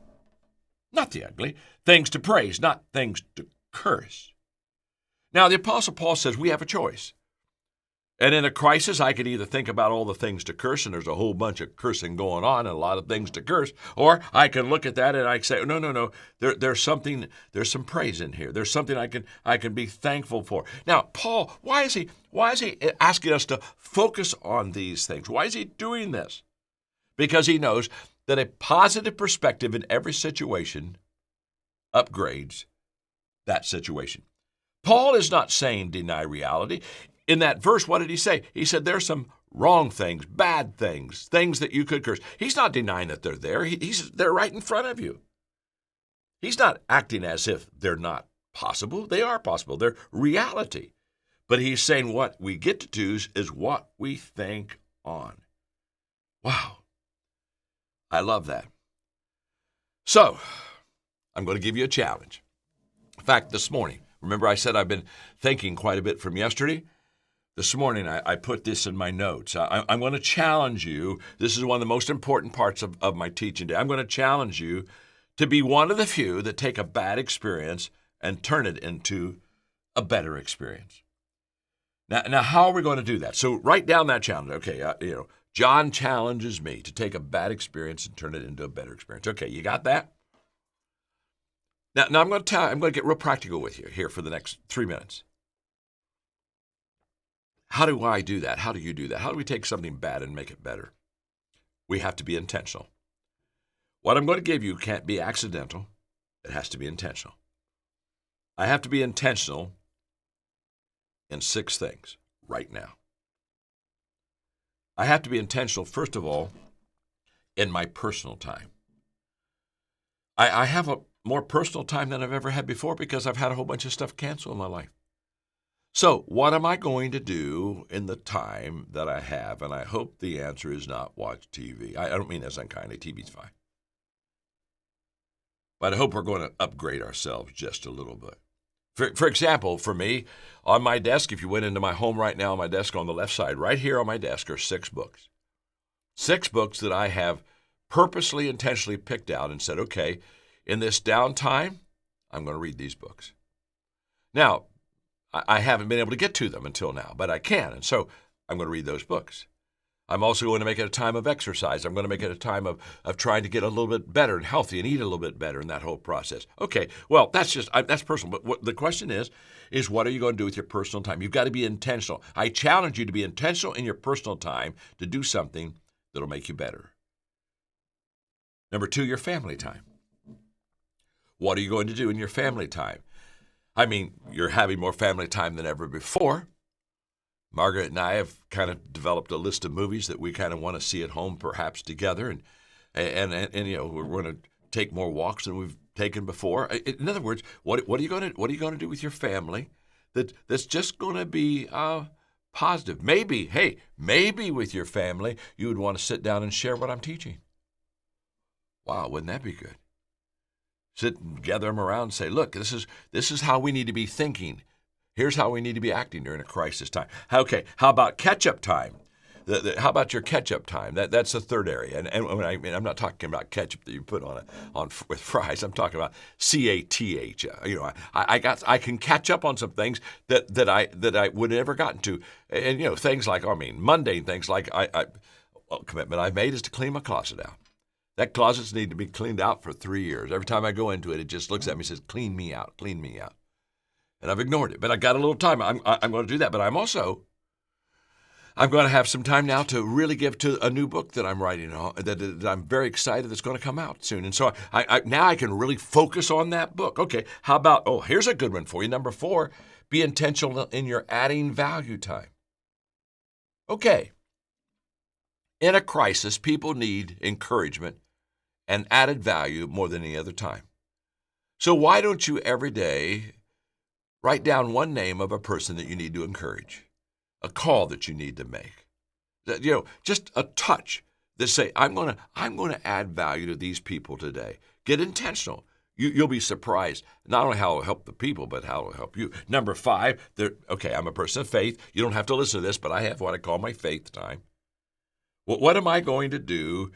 Speaker 2: not the ugly. Things to praise, not things to curse. Now, the Apostle Paul says we have a choice. And in a crisis, I could either think about all the things to curse, and there's a whole bunch of cursing going on and a lot of things to curse, or I can look at that and I can say, no, there's some praise in here. There's something I can be thankful for. Now, Paul, why is he asking us to focus on these things? Why is he doing this? Because he knows that a positive perspective in every situation upgrades that situation. Paul is not saying deny reality. In that verse, what did he say? He said there's some wrong things, bad things, things that you could curse. He's not denying that they're there. They're right in front of you. He's not acting as if they're not possible. They are possible. They're reality. But he's saying what we get to choose is what we think on. Wow. I love that. So, I'm going to give you a challenge. In fact, this morning, remember I said I've been thinking quite a bit from yesterday? This morning, I put this in my notes. I'm going to challenge you. This is one of the most important parts of my teaching today. I'm going to challenge you to be one of the few that take a bad experience and turn it into a better experience. Now, how are we going to do that? So write down that challenge. Okay, John challenges me to take a bad experience and turn it into a better experience. Okay, you got that? Now I'm going to get real practical with you here for the next 3 minutes. How do I do that? How do you do that? How do we take something bad and make it better? We have to be intentional. What I'm going to give you can't be accidental. It has to be intentional. I have to be intentional in 6 things right now. I have to be intentional, first of all, in my personal time. I have a more personal time than I've ever had before because I've had a whole bunch of stuff canceled in my life. So what am I going to do in the time that I have? And I hope the answer is not watch TV. I don't mean this unkindly. TV's fine. But I hope we're going to upgrade ourselves just a little bit. For example, for me, on my desk, if you went into my home right now, on my desk on the left side, right here on my desk are 6 books. 6 books that I have purposely, intentionally picked out and said, okay, in this downtime, I'm going to read these books. Now, I haven't been able to get to them until now, but I can, and so I'm going to read those books. I'm also going to make it a time of exercise. I'm going to make it a time of trying to get a little bit better and healthy and eat a little bit better in that whole process. Okay, well, that's personal. But what the question is what are you going to do with your personal time? You've got to be intentional. I challenge you to be intentional in your personal time to do something that'll make you better. Number 2, your family time. What are you going to do in your family time? I mean, you're having more family time than ever before. Margaret and I have kind of developed a list of movies that we kind of want to see at home, perhaps together, and you know, we're going to take more walks than we've taken before. In other words, what are you going to do with your family that's just going to be positive? Maybe with your family you would want to sit down and share what I'm teaching. Wow, wouldn't that be good? Sit and gather them around and say, look, this is how we need to be thinking. Here's how we need to be acting during a crisis time. Okay, how about catch-up time? How about your ketchup time? That's the third area. And when I'm not talking about ketchup that you put on with fries. I'm talking about CATH. You know, I can catch up on some things that I would have never gotten to. And you know, things like, mundane things like commitment I've made is to clean my closet out. That closet's need to be cleaned out for 3 years. Every time I go into it, it just looks at me and says, clean me out, clean me out. And I've ignored it. But I got a little time. I'm going to do that. But I'm going to have some time now to really give to a new book that I'm writing on, that I'm very excited that's going to come out soon. And so now I can really focus on that book. Okay, how about, here's a good one for you. Number 4, be intentional in your adding value time. Okay. In a crisis, people need encouragement and added value more than any other time. So why don't you every day write down one name of a person that you need to encourage, a call that you need to make, just a touch that say, I'm going to add value to these people today. Get intentional. You'll be surprised not only how it'll help the people, but how it'll help you. Number 5, I'm a person of faith. You don't have to listen to this, but I have what I call my faith time. Well, what am I going to do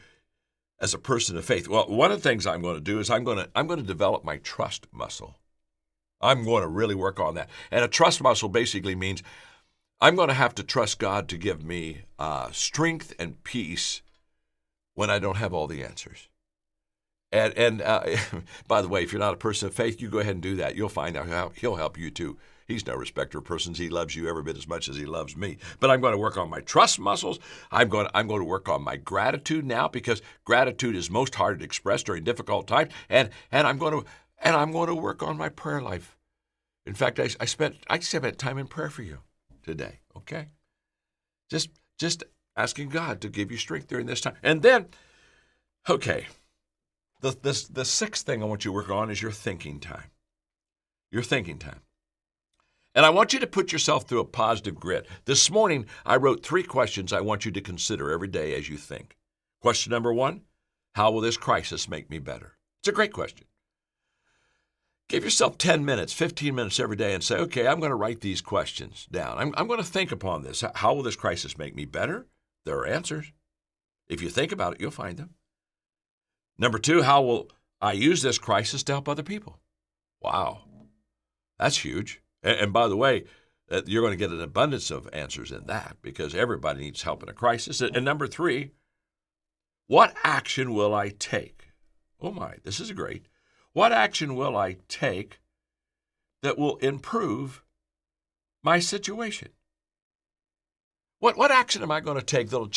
Speaker 2: as a person of faith? Well, one of the things I'm going to do is I'm going to develop my trust muscle. I'm going to really work on that. And a trust muscle basically means I'm going to have to trust God to give me strength and peace when I don't have all the answers. And by the way, if you're not a person of faith, you go ahead and do that. You'll find out how He'll help you too. He's no respecter of persons. He loves you every bit as much as He loves me. But I'm going to work on my trust muscles. I'm going to work on my gratitude now, because gratitude is most hard to express during difficult times. And I'm going to work on my prayer life. In fact, I spent time in prayer for you today. Okay, just asking God to give you strength during this time. And then, okay, the 6th thing I want you to work on is your thinking time. Your thinking time. And I want you to put yourself through a positive grid. This morning, I wrote 3 questions I want you to consider every day as you think. Question number 1, how will this crisis make me better? It's a great question. Give yourself 10 minutes, 15 minutes every day and say, okay, I'm going to write these questions down. I'm going to think upon this. How will this crisis make me better? There are answers. If you think about it, you'll find them. Number 2, how will I use this crisis to help other people? Wow, that's huge. And by the way, you're going to get an abundance of answers in that, because everybody needs help in a crisis. And number 3, what action will I take? Oh my, this is great. What action will I take that will improve my situation? What action am I going to take that'll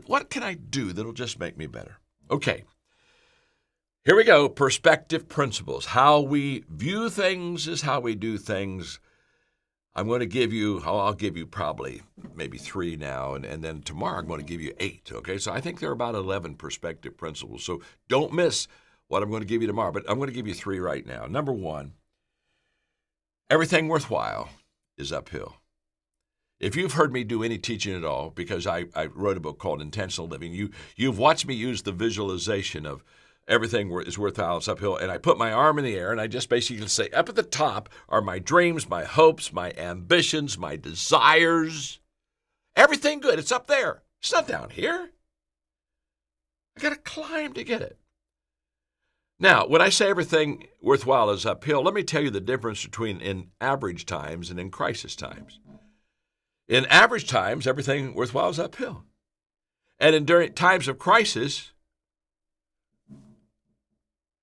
Speaker 2: what can I do that'll just make me better? Okay. Here we go. Perspective principles. How we view things is how we do things. I'll give you probably maybe 3 now, and then tomorrow I'm going to give you 8. Okay, so I think there are about 11 perspective principles. So don't miss what I'm going to give you tomorrow, but I'm going to give you 3 right now. Number 1, everything worthwhile is uphill. If you've heard me do any teaching at all, because I wrote a book called Intentional Living, you've watched me use the visualization of everything is worthwhile, it's uphill, and I put my arm in the air, and I just basically say, up at the top are my dreams, my hopes, my ambitions, my desires. Everything good, it's up there. It's not down here. I got to climb to get it. Now, when I say everything worthwhile is uphill, let me tell you the difference between in average times and in crisis times. In average times, everything worthwhile is uphill. And during times of crisis,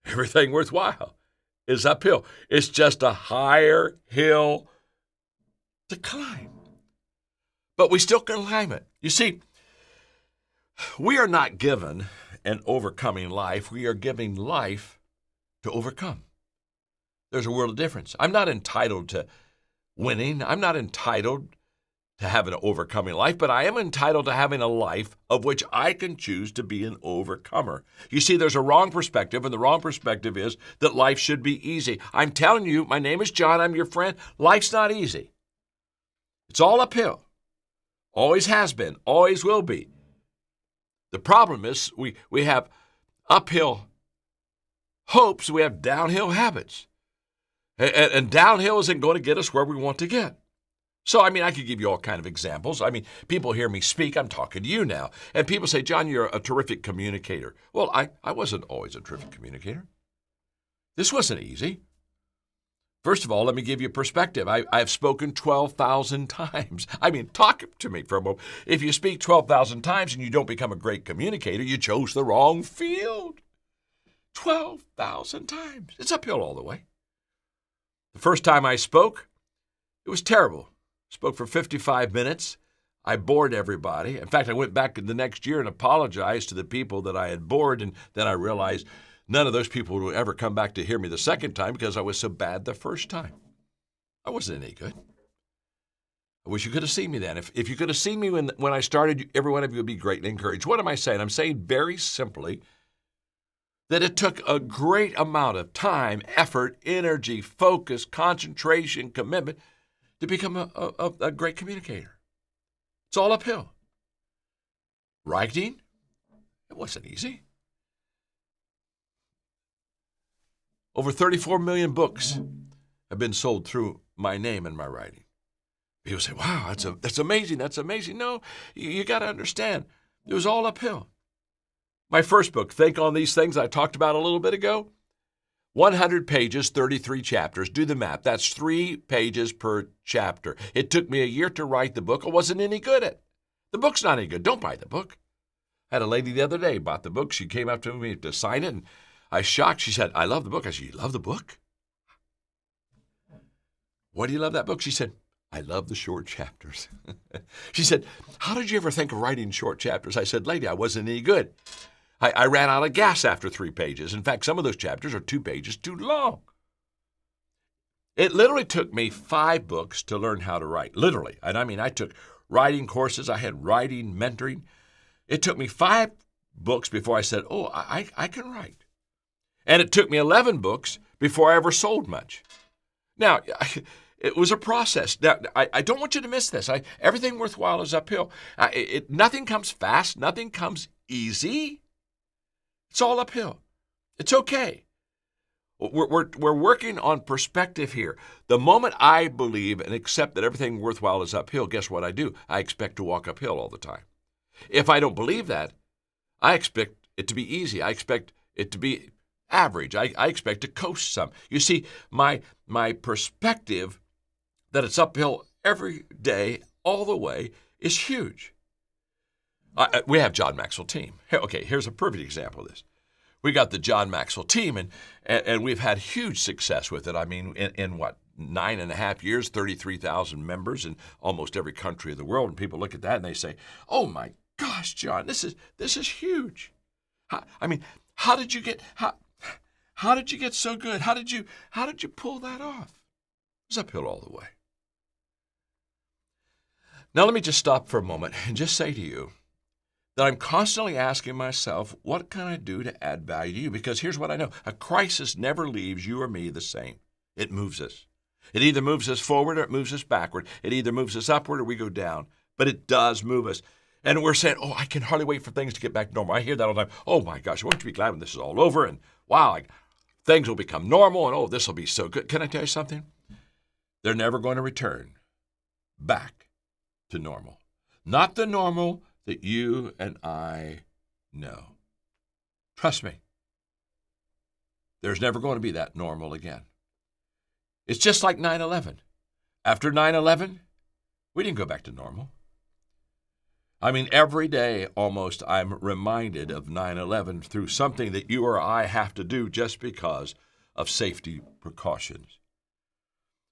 Speaker 2: everything worthwhile is uphill. It's just a higher hill to climb. But we still can climb it. You see, we are not given an overcoming life. We are giving life to overcome. There's a world of difference. I'm not entitled to winning. I'm not entitled to have an overcoming life, but I am entitled to having a life of which I can choose to be an overcomer. You see, there's a wrong perspective, and the wrong perspective is that life should be easy. I'm telling you, my name is John, I'm your friend. Life's not easy. It's all uphill. Always has been, always will be. The problem is we have uphill hopes, we have downhill habits. And downhill isn't going to get us where we want to get. So, I could give you all kind of examples. People hear me speak. I'm talking to you now. And people say, John, you're a terrific communicator. Well, I wasn't always a terrific communicator. This wasn't easy. First of all, let me give you perspective. I've spoken 12,000 times. Talk to me for a moment. If you speak 12,000 times and you don't become a great communicator, you chose the wrong field. 12,000 times. It's uphill all the way. The first time I spoke, it was terrible. Spoke for 55 minutes. I bored everybody. In fact, I went back the next year and apologized to the people that I had bored, and then I realized none of those people would ever come back to hear me the second time because I was so bad the first time. I wasn't any good. I wish you could have seen me then. If you could have seen me when I started, every one of you would be greatly encouraged. What am I saying? I'm saying very simply that it took a great amount of time, effort, energy, focus, concentration, commitment to become a great communicator. It's all uphill. Writing, it wasn't easy. Over 34 million books have been sold through my name and my writing. People say, wow, that's amazing, that's amazing. No, you got to understand, it was all uphill. My first book, Think on These Things, I talked about a little bit ago, 100 pages, 33 chapters. Do the math. That's 3 pages per chapter. It took me a year to write the book. I wasn't any good at it. The book's not any good. Don't buy the book. I had a lady the other day bought the book. She came up to me to sign it, and I was shocked. She said, I love the book. I said, you love the book? Why do you love that book? She said, I love the short chapters. She said, how did you ever think of writing short chapters? I said, lady, I wasn't any good. I ran out of gas after 3 pages. In fact, some of those chapters are 2 pages too long. It literally took me 5 books to learn how to write. Literally. And I took writing courses. I had writing mentoring. It took me 5 books before I said, oh, I can write. And it took me 11 books before I ever sold much. Now, it was a process. Now, I don't want you to miss this. Everything worthwhile is uphill. Nothing comes fast. Nothing comes easy. It's all uphill. It's okay. We're working on perspective here. The moment I believe and accept that everything worthwhile is uphill, guess what I do? I expect to walk uphill all the time. If I don't believe that, I expect it to be easy. I expect it to be average. I expect to coast some. You see, my perspective that it's uphill every day, all the way, is huge. We have John Maxwell Team. Okay, here's a perfect example of this. We got the John Maxwell Team, and we've had huge success with it. In what, 9.5 years, 33,000 members in almost every country of the world. And people look at that and they say, "Oh my gosh, John, this is huge." How did you get so good? How did you pull that off? It was uphill all the way. Now let me just stop for a moment and just say to you that I'm constantly asking myself, what can I do to add value to you? Because here's what I know. A crisis never leaves you or me the same. It moves us. It either moves us forward or it moves us backward. It either moves us upward or we go down. But it does move us. And we're saying, oh, I can hardly wait for things to get back to normal. I hear that all the time. Oh, my gosh, won't you be glad when this is all over? And wow, things will become normal. And oh, this will be so good. Can I tell you something? They're never going to return back to normal. Not the normal that you and I know. Trust me. There's never going to be that normal again. It's just like 9/11. After 9/11, we didn't go back to normal. Every day almost I'm reminded of 9/11 through something that you or I have to do just because of safety precautions.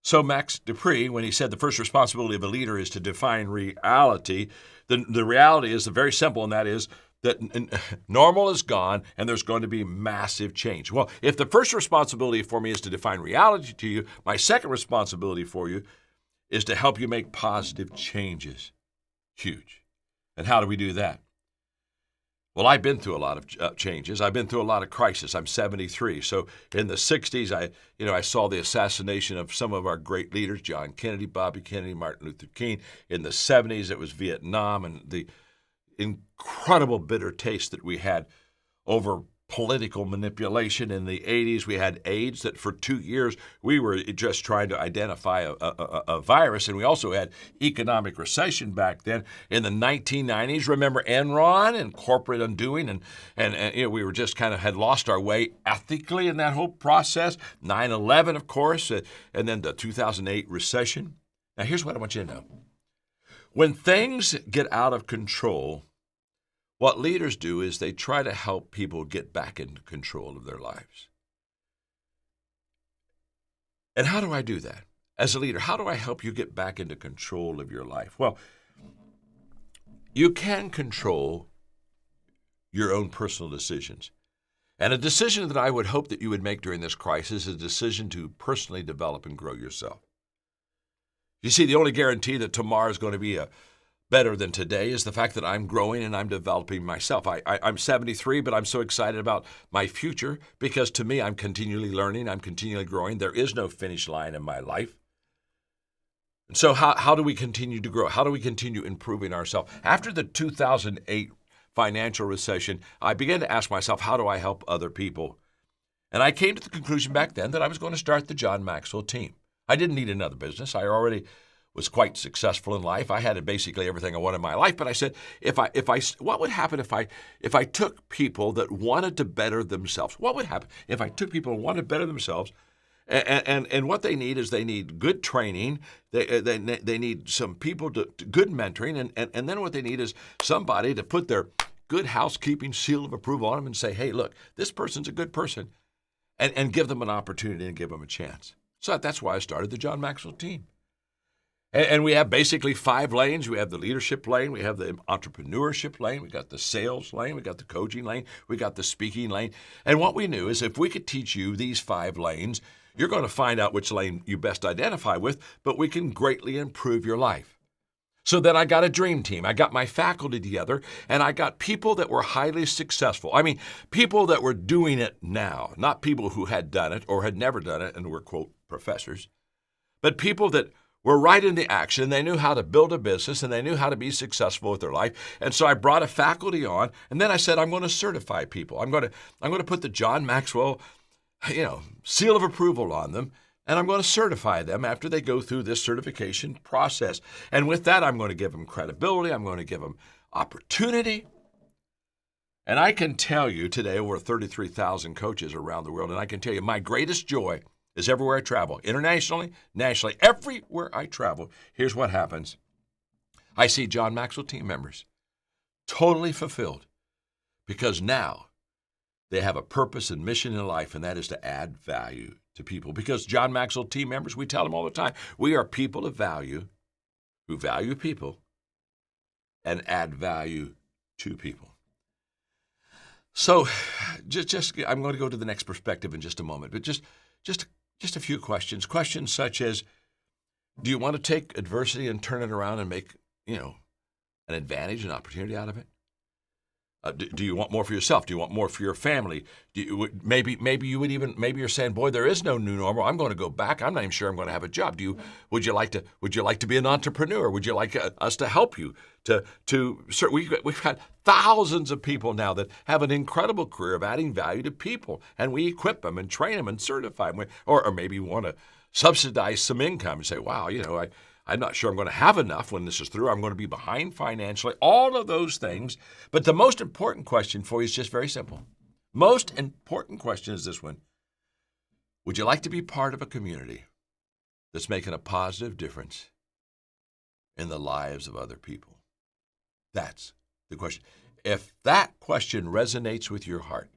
Speaker 2: So Max Dupree, when he said the first responsibility of a leader is to define reality, the reality is very simple, and that is that normal is gone and there's going to be massive change. Well, if the first responsibility for me is to define reality to you, my second responsibility for you is to help you make positive changes. Huge. And how do we do that? Well, I've been through a lot of changes. I've been through a lot of crisis. I'm 73. So in the 60s, I saw the assassination of some of our great leaders, John Kennedy, Bobby Kennedy, Martin Luther King. In the 70s, it was Vietnam and the incredible bitter taste that we had over political manipulation. In the 80s, we had AIDS, that for 2 years we were just trying to identify a virus, and we also had economic recession back then. In the 1990s, remember Enron and corporate undoing, and we were just kind of had lost our way ethically in that whole process. 9/11, of course, and then the 2008 recession. Now, here's what I want you to know. When things get out of control, what leaders do is they try to help people get back into control of their lives. And how do I do that? As a leader, how do I help you get back into control of your life? Well, you can control your own personal decisions. And a decision that I would hope that you would make during this crisis is a decision to personally develop and grow yourself. You see, the only guarantee that tomorrow is going to be better than today is the fact that I'm growing and I'm developing myself. I'm 73, but I'm so excited about my future because to me, I'm continually learning, I'm continually growing. There is no finish line in my life. And so how do we continue to grow? How do we continue improving ourselves? After the 2008 financial recession, I began to ask myself, how do I help other people? And I came to the conclusion back then that I was going to start the John Maxwell Team. I didn't need another business. I already was quite successful in life. I had basically everything I wanted in my life. But I said, what would happen if I took people that wanted to better themselves? What would happen if I took people who wanted to better themselves? And what they need is they need good training. They need some people to good mentoring. And then what they need is somebody to put their good housekeeping seal of approval on them and say, hey, look, this person's a good person, and give them an opportunity and give them a chance. So that's why I started the John Maxwell Team. And we have basically 5 lanes. We have the leadership lane. We have the entrepreneurship lane. We got the sales lane. We got the coaching lane. We got the speaking lane. And what we knew is if we could teach you these 5 lanes, you're going to find out which lane you best identify with, but we can greatly improve your life. So then I got a dream team. I got my faculty together, and I got people that were highly successful. I mean, people that were doing it now, not people who had done it or had never done it and were, quote, professors, but people that were right in the action. They knew how to build a business, and they knew how to be successful with their life. And so I brought a faculty on, and then I said, I'm going to certify people. I'm going to put the John Maxwell, seal of approval on them, and I'm going to certify them after they go through this certification process. And with that, I'm going to give them credibility. I'm going to give them opportunity. And I can tell you today, over 33,000 coaches around the world, and I can tell you my greatest joy is everywhere I travel, internationally, nationally, everywhere I travel, here's what happens. I see John Maxwell team members totally fulfilled because now they have a purpose and mission in life, and that is to add value to people. Because John Maxwell team members, we tell them all the time, we are people of value who value people and add value to people. So just I'm going to go to the next perspective in just a moment, but just a few questions. Questions such as, do you want to take adversity and turn it around and make, an advantage, an opportunity out of it? Do you want more for yourself? Do you want more for your family? Maybe you're saying, boy, there is no new normal. I'm going to go back. I'm not even sure I'm going to have a job. Would you like to be an entrepreneur? Would you like us to help you we've got thousands of people now that have an incredible career of adding value to people, and we equip them and train them and certify them. Or maybe you want to subsidize some income and say, wow, I'm not sure I'm going to have enough when this is through. I'm going to be behind financially, all of those things. But the most important question for you is just very simple. Most important question is this one. Would you like to be part of a community that's making a positive difference in the lives of other people? That's the question. If that question resonates with your heart,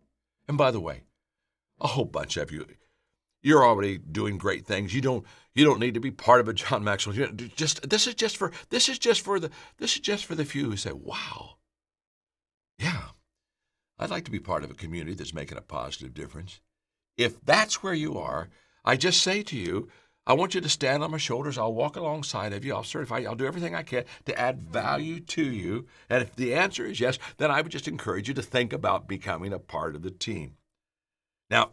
Speaker 2: and by the way, a whole bunch of you're already doing great things. You don't need to be part of a John Maxwell. This is just for the few who say, "Wow, yeah, I'd like to be part of a community that's making a positive difference." If that's where you are, I just say to you, I want you to stand on my shoulders. I'll walk alongside of you. I'll certify you. I'll do everything I can to add value to you. And if the answer is yes, then I would just encourage you to think about becoming a part of the team. Now,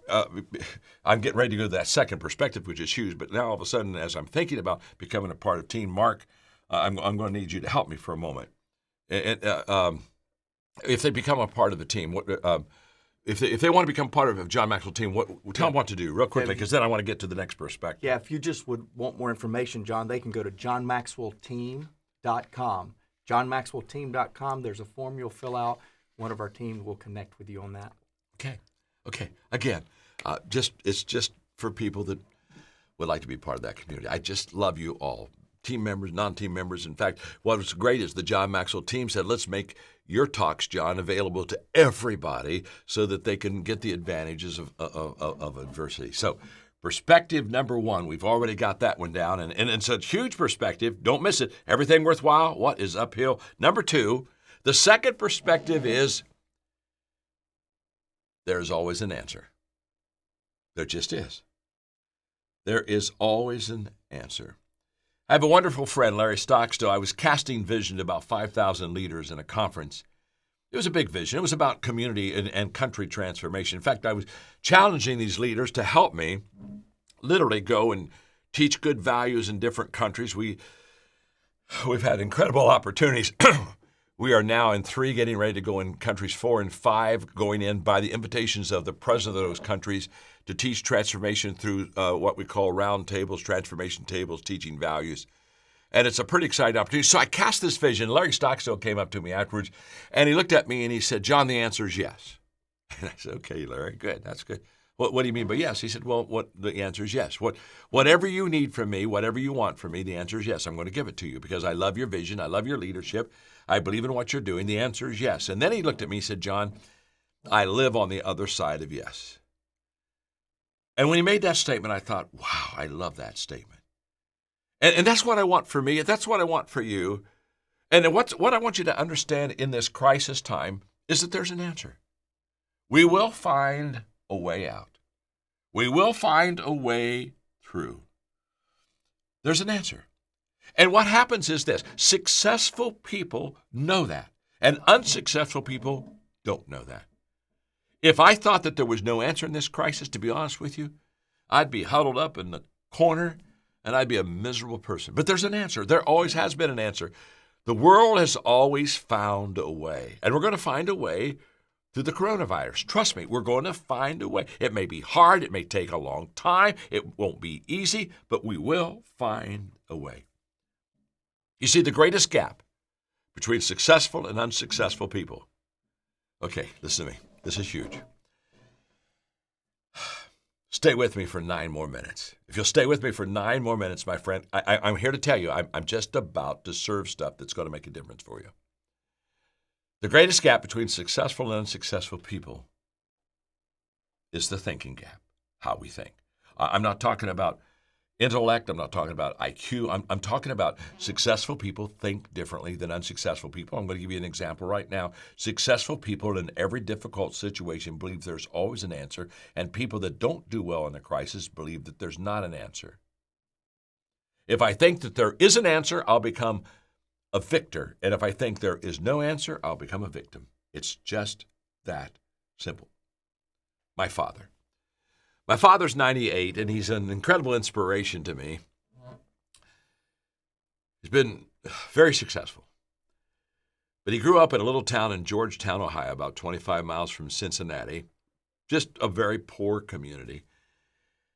Speaker 2: I'm getting ready to go to that second perspective, which is huge. But now all of a sudden, as I'm thinking about becoming a part of team, Mark, I'm going to need you to help me for a moment. If they become a part of the team, if they want to become part of John Maxwell team, tell them what to do real quickly, because then I want to get to the next perspective.
Speaker 1: Yeah, if you just would want more information, John, they can go to johnmaxwellteam.com. johnmaxwellteam.com. There's a form you'll fill out. One of our team will connect with you on that.
Speaker 2: Okay. Again, it's just for people that would like to be part of that community. I just love you all. Team members, non-team members. In fact, what was great is the John Maxwell team said, let's make your talks, John, available to everybody so that they can get the advantages of adversity. So perspective number one, we've already got that one down. And it's a huge perspective. Don't miss it. Everything worthwhile, what is uphill? Number two, the second perspective is there's always an answer. There just is. There is always an answer. I have a wonderful friend, Larry Stockstill. I was casting vision to about 5,000 leaders in a conference. It was a big vision. It was about community and country transformation. In fact, I was challenging these leaders to help me literally go and teach good values in different countries. We've had incredible opportunities. We are now in 3, getting ready to go in countries 4 and 5, going in by the invitations of the president of those countries to teach transformation through what we call round tables, transformation tables, teaching values. And it's a pretty exciting opportunity. So I cast this vision. Larry Stockstill came up to me afterwards, and he looked at me and he said, John, the answer is yes. And I said, okay, Larry, good. That's good. What do you mean by yes? He said, well, the answer is yes. Whatever you need from me, whatever you want from me, the answer is yes. I'm going to give it to you because I love your vision. I love your leadership. I believe in what you're doing. The answer is yes. And then he looked at me and said, John, I live on the other side of yes. And when he made that statement, I thought, wow, I love that statement. And that's what I want for me. That's what I want for you. And what I want you to understand in this crisis time is that there's an answer. We will find a way out. We will find a way through. There's an answer. And what happens is this: successful people know that, and unsuccessful people don't know that. If I thought that there was no answer in this crisis, to be honest with you, I'd be huddled up in the corner and I'd be a miserable person. But there's an answer. There always has been an answer. The world has always found a way, and we're going to find a way through the coronavirus. Trust me, we're going to find a way. It may be hard. It may take a long time. It won't be easy, but we will find a way. You see, the greatest gap between successful and unsuccessful people. Okay, listen to me. This is huge. Stay with me for 9 more minutes. If you'll stay with me for 9 more minutes, my friend, I'm here to tell you, I'm just about to serve stuff that's going to make a difference for you. The greatest gap between successful and unsuccessful people is the thinking gap, how we think. I'm not talking about intellect. I'm not talking about IQ. I'm talking about successful people think differently than unsuccessful people. I'm going to give you an example right now. Successful people in every difficult situation believe there's always an answer, and people that don't do well in a crisis believe that there's not an answer. If I think that there is an answer, I'll become a victor. And if I think there is no answer, I'll become a victim. It's just that simple. My father's 98, and he's an incredible inspiration to me. He's been very successful. But he grew up in a little town in Georgetown, Ohio, about 25 miles from Cincinnati, just a very poor community.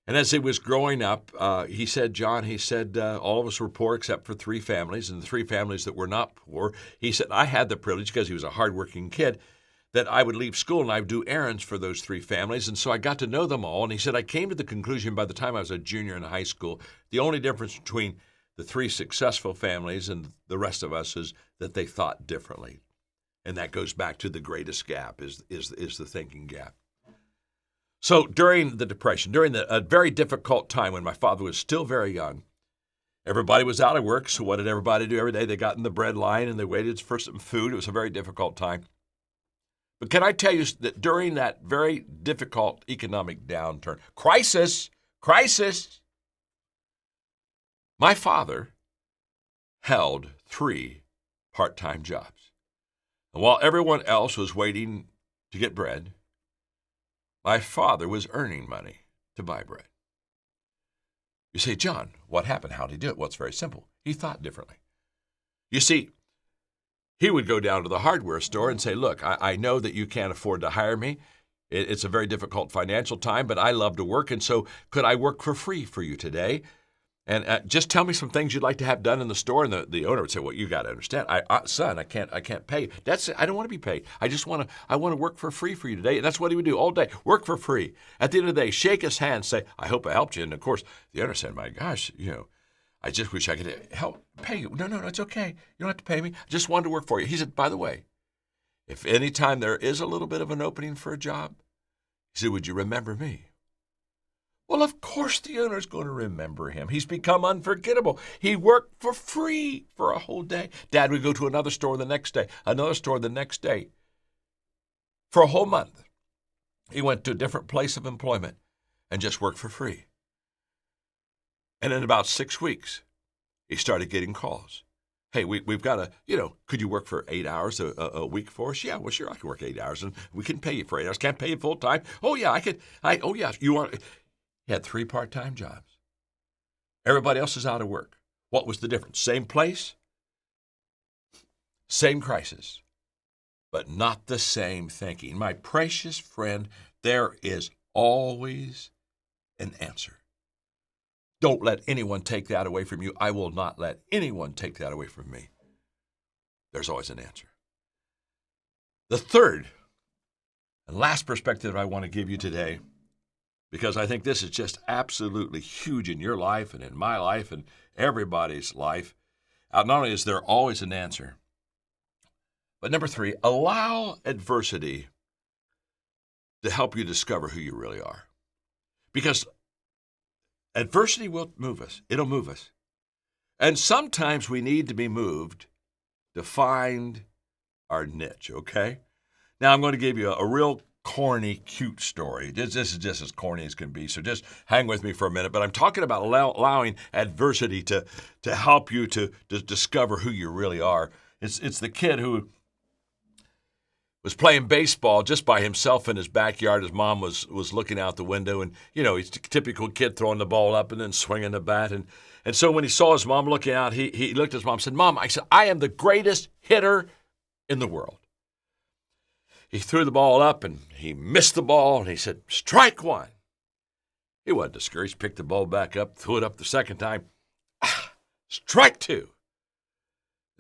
Speaker 2: And as he was growing up, he said, John, all of us were poor except for 3 families, and the 3 families that were not poor, he said, I had the privilege, because he was a hardworking kid, that I would leave school and I would do errands for those 3 families. And so I got to know them all. And he said, I came to the conclusion by the time I was a junior in high school, the only difference between the 3 successful families and the rest of us is that they thought differently. And that goes back to the greatest gap is the thinking gap. So during the Depression, during a very difficult time when my father was still very young, everybody was out of work. So what did everybody do every day? They got in the bread line and they waited for some food. It was a very difficult time. But can I tell you that during that very difficult economic downturn, crisis, My father held 3 part-time jobs. And while everyone else was waiting to get bread, my father was earning money to buy bread. You say, John, what happened? How did he do it? Well, it's very simple. He thought differently. You see, he would go down to the hardware store and say, look, I know that you can't afford to hire me. It's a very difficult financial time, but I love to work, and so could I work for free for you today? And just tell me some things you'd like to have done in the store. And the owner would say, well, you got to understand, son, I can't pay you. I don't want to be paid. I want to work for free for you today. And that's what he would do all day, work for free. At the end of the day, shake his hand, say, I hope I helped you. And of course, the owner said, my gosh, I just wish I could help pay you. No, it's okay. You don't have to pay me. I just wanted to work for you. He said, by the way, if any time there is a little bit of an opening for a job, he said, would you remember me? Well, of course the owner's going to remember him. He's become unforgettable. He worked for free for a whole day. Dad would go to another store the next day, another store the next day. For a whole month, he went to a different place of employment and just worked for free. And in about 6 weeks, he started getting calls. Hey, we've got could you work for 8 hours a week for us? Yeah, well, sure, I can work 8 hours, and we can pay you for 8 hours. Can't pay you full time. Oh, yeah, I could. Oh, yeah, you want... He had 3 part-time jobs. Everybody else is out of work. What was the difference? Same place, same crisis, but not the same thinking. My precious friend, there is always an answer. Don't let anyone take that away from you. I will not let anyone take that away from me. There's always an answer. The third and last perspective I want to give you today, because I think this is just absolutely huge in your life and in my life and everybody's life. Not only is there always an answer, but number 3, allow adversity to help you discover who you really are. Because adversity will move us. It'll move us. And sometimes we need to be moved to find our niche, okay? Now I'm going to give you a real corny, cute story. This is just as corny as can be, so just hang with me for a minute. But I'm talking about allowing adversity to help you to discover who you really are. It's the kid who was playing baseball just by himself in his backyard. His mom was looking out the window, and he's a typical kid throwing the ball up and then swinging the bat. And so when he saw his mom looking out, he looked at his mom and said, Mom, I am the greatest hitter in the world. He threw the ball up, and he missed the ball, and he said, strike 1. He wasn't discouraged, picked the ball back up, threw it up the second time. Strike 2.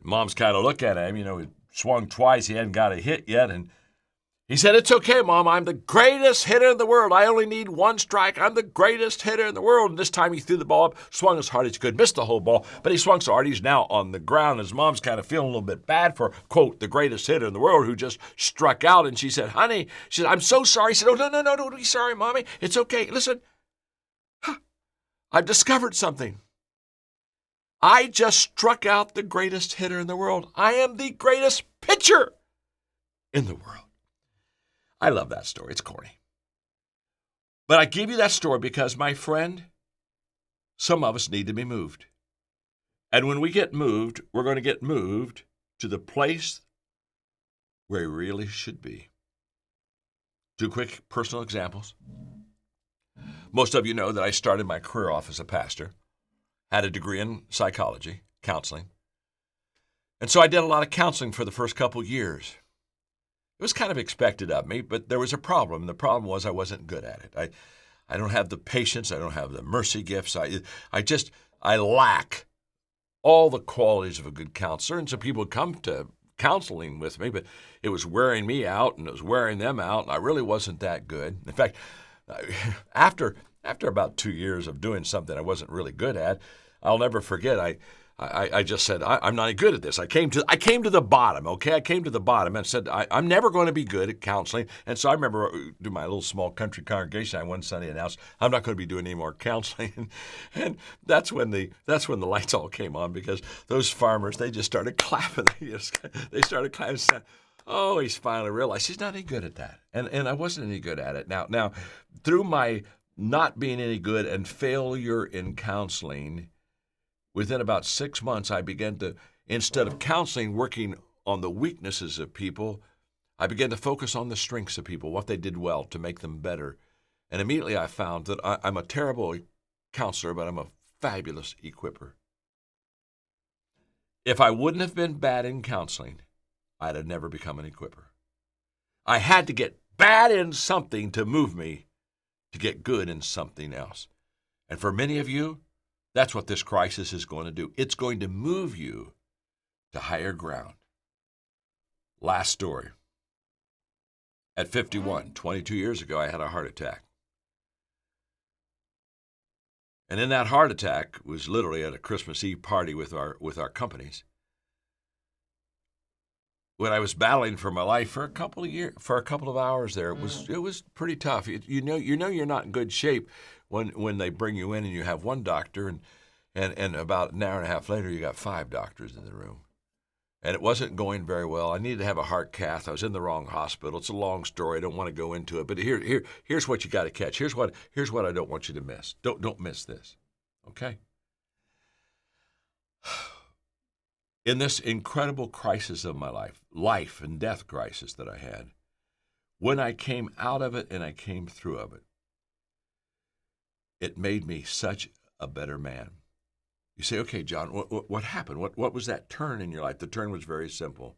Speaker 2: Mom's kind of looked at him, he swung twice, he hadn't got a hit yet, and he said, it's okay, Mom, I'm the greatest hitter in the world. I only need 1 strike. I'm the greatest hitter in the world. And this time he threw the ball up, swung as hard as he could, missed the whole ball, but he swung so hard he's now on the ground. His mom's kind of feeling a little bit bad for, quote, the greatest hitter in the world who just struck out. And she said, honey, I'm so sorry. He said, oh, no, don't be sorry, Mommy. It's okay. Listen, I've discovered something. I just struck out the greatest hitter in the world. I am the greatest pitcher in the world. I love that story. It's corny. But I give you that story because, my friend, some of us need to be moved. And when we get moved, we're going to get moved to the place where we really should be. 2 quick personal examples. Most of you know that I started my career off as a pastor, had a degree in psychology, counseling. And so I did a lot of counseling for the first couple years. It was kind of expected of me, but there was a problem. The problem was I wasn't good at it. I don't have the patience. I don't have the mercy gifts. I lack all the qualities of a good counselor. And so people would come to counseling with me, but it was wearing me out and it was wearing them out. And I really wasn't that good. In fact, after about 2 years of doing something I wasn't really good at, I'll never forget, I just said, I'm not good at this. I came to the bottom, okay? I came to the bottom and said, I'm never going to be good at counseling. And so I remember doing my little small country congregation. I one Sunday announced, I'm not going to be doing any more counseling. And that's when the lights all came on, because those farmers, they just started clapping. They started clapping and said, oh, he's finally realized he's not any good at that. And I wasn't any good at it. Now, through my not being any good and failure in counseling, Within about 6 months, I began to, instead of counseling, working on the weaknesses of people, I began to focus on the strengths of people, what they did well to make them better. And immediately I found that I'm a terrible counselor, but I'm a fabulous equipper. If I wouldn't have been bad in counseling, I'd have never become an equipper. I had to get bad in something to move me to get good in something else. And for many of you, that's what this crisis is going to do. It's going to move you to higher ground. Last story. At 51, 22 years ago, I had a heart attack. And in that heart attack was literally at a Christmas Eve party with our companies. When I was battling for my life for a couple of hours there, it was pretty tough. You know you're not in good shape when they bring you in and you have one doctor and about an hour and a half later you got 5 doctors in the room. And it wasn't going very well. I needed to have a heart cath. I was in the wrong hospital. It's a long story. I don't want to go into it. But here's what you got to catch. Here's what I don't want you to miss. Don't miss this. Okay? In this incredible crisis of my life and death crisis that I had, when I came out of it and I came through of it, it made me such a better man. You say, okay, John, what happened? What was that turn in your life? The turn was very simple.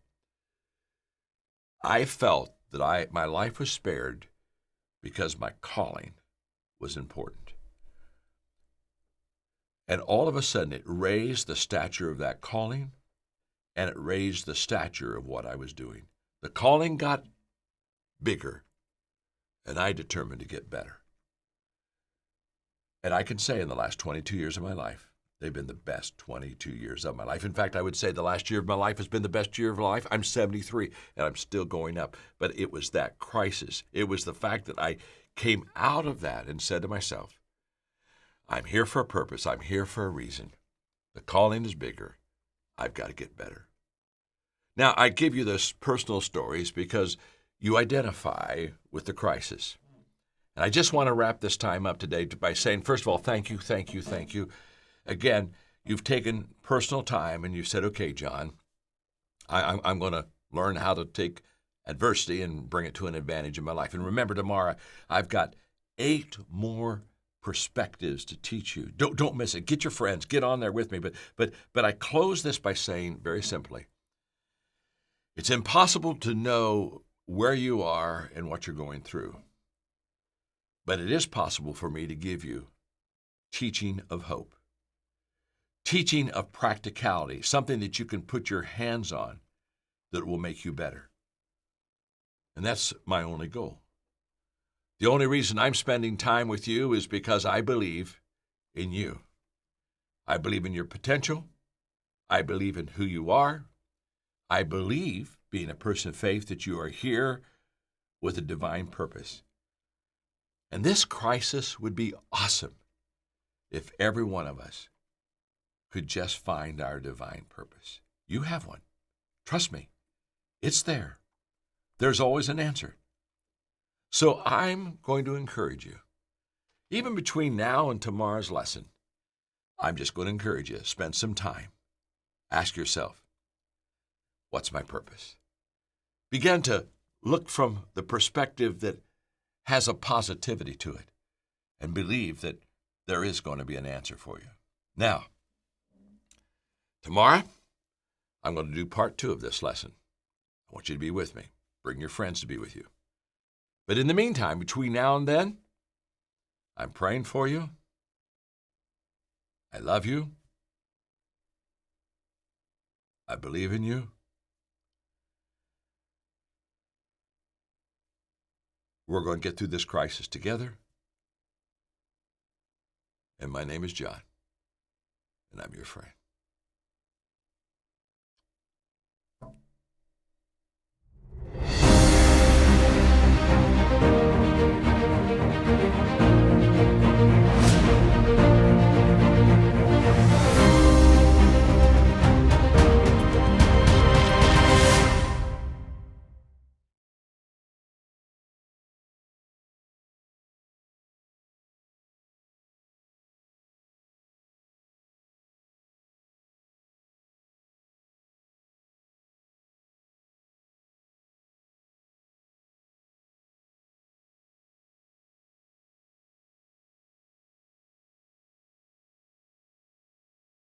Speaker 2: I felt that my life was spared because my calling was important. And all of a sudden, it raised the stature of that calling, and it raised the stature of what I was doing. The calling got bigger, and I determined to get better. And I can say in the last 22 years of my life, they've been the best 22 years of my life. In fact, I would say the last year of my life has been the best year of my life. I'm 73, and I'm still going up. But it was that crisis. It was the fact that I came out of that and said to myself, I'm here for a purpose. I'm here for a reason. The calling is bigger. I've got to get better. Now, I give you those personal stories because you identify with the crisis. And I just want to wrap this time up today by saying, first of all, thank you, thank you, thank you. Again, you've taken personal time and you said, okay, John, I'm going to learn how to take adversity and bring it to an advantage in my life. And remember, tomorrow, I've got 8 more perspectives to teach you. Don't miss it. Get your friends. Get on there with me. But I close this by saying very simply, it's impossible to know where you are and what you're going through. But it is possible for me to give you teaching of hope, teaching of practicality, something that you can put your hands on that will make you better. And that's my only goal. The only reason I'm spending time with you is because I believe in you. I believe in your potential. I believe in who you are. I believe, being a person of faith, that you are here with a divine purpose. And this crisis would be awesome if every one of us could just find our divine purpose. You have one. Trust me. It's there. There's always an answer. So I'm going to encourage you, even between now and tomorrow's lesson, I'm just going to encourage you to spend some time. Ask yourself, what's my purpose? Begin to look from the perspective that has a positivity to it and believe that there is going to be an answer for you. Now, tomorrow, I'm going to do part 2 of this lesson. I want you to be with me. Bring your friends to be with you. But in the meantime, between now and then, I'm praying for you. I love you. I believe in you. We're going to get through this crisis together. And my name is John, and I'm your friend.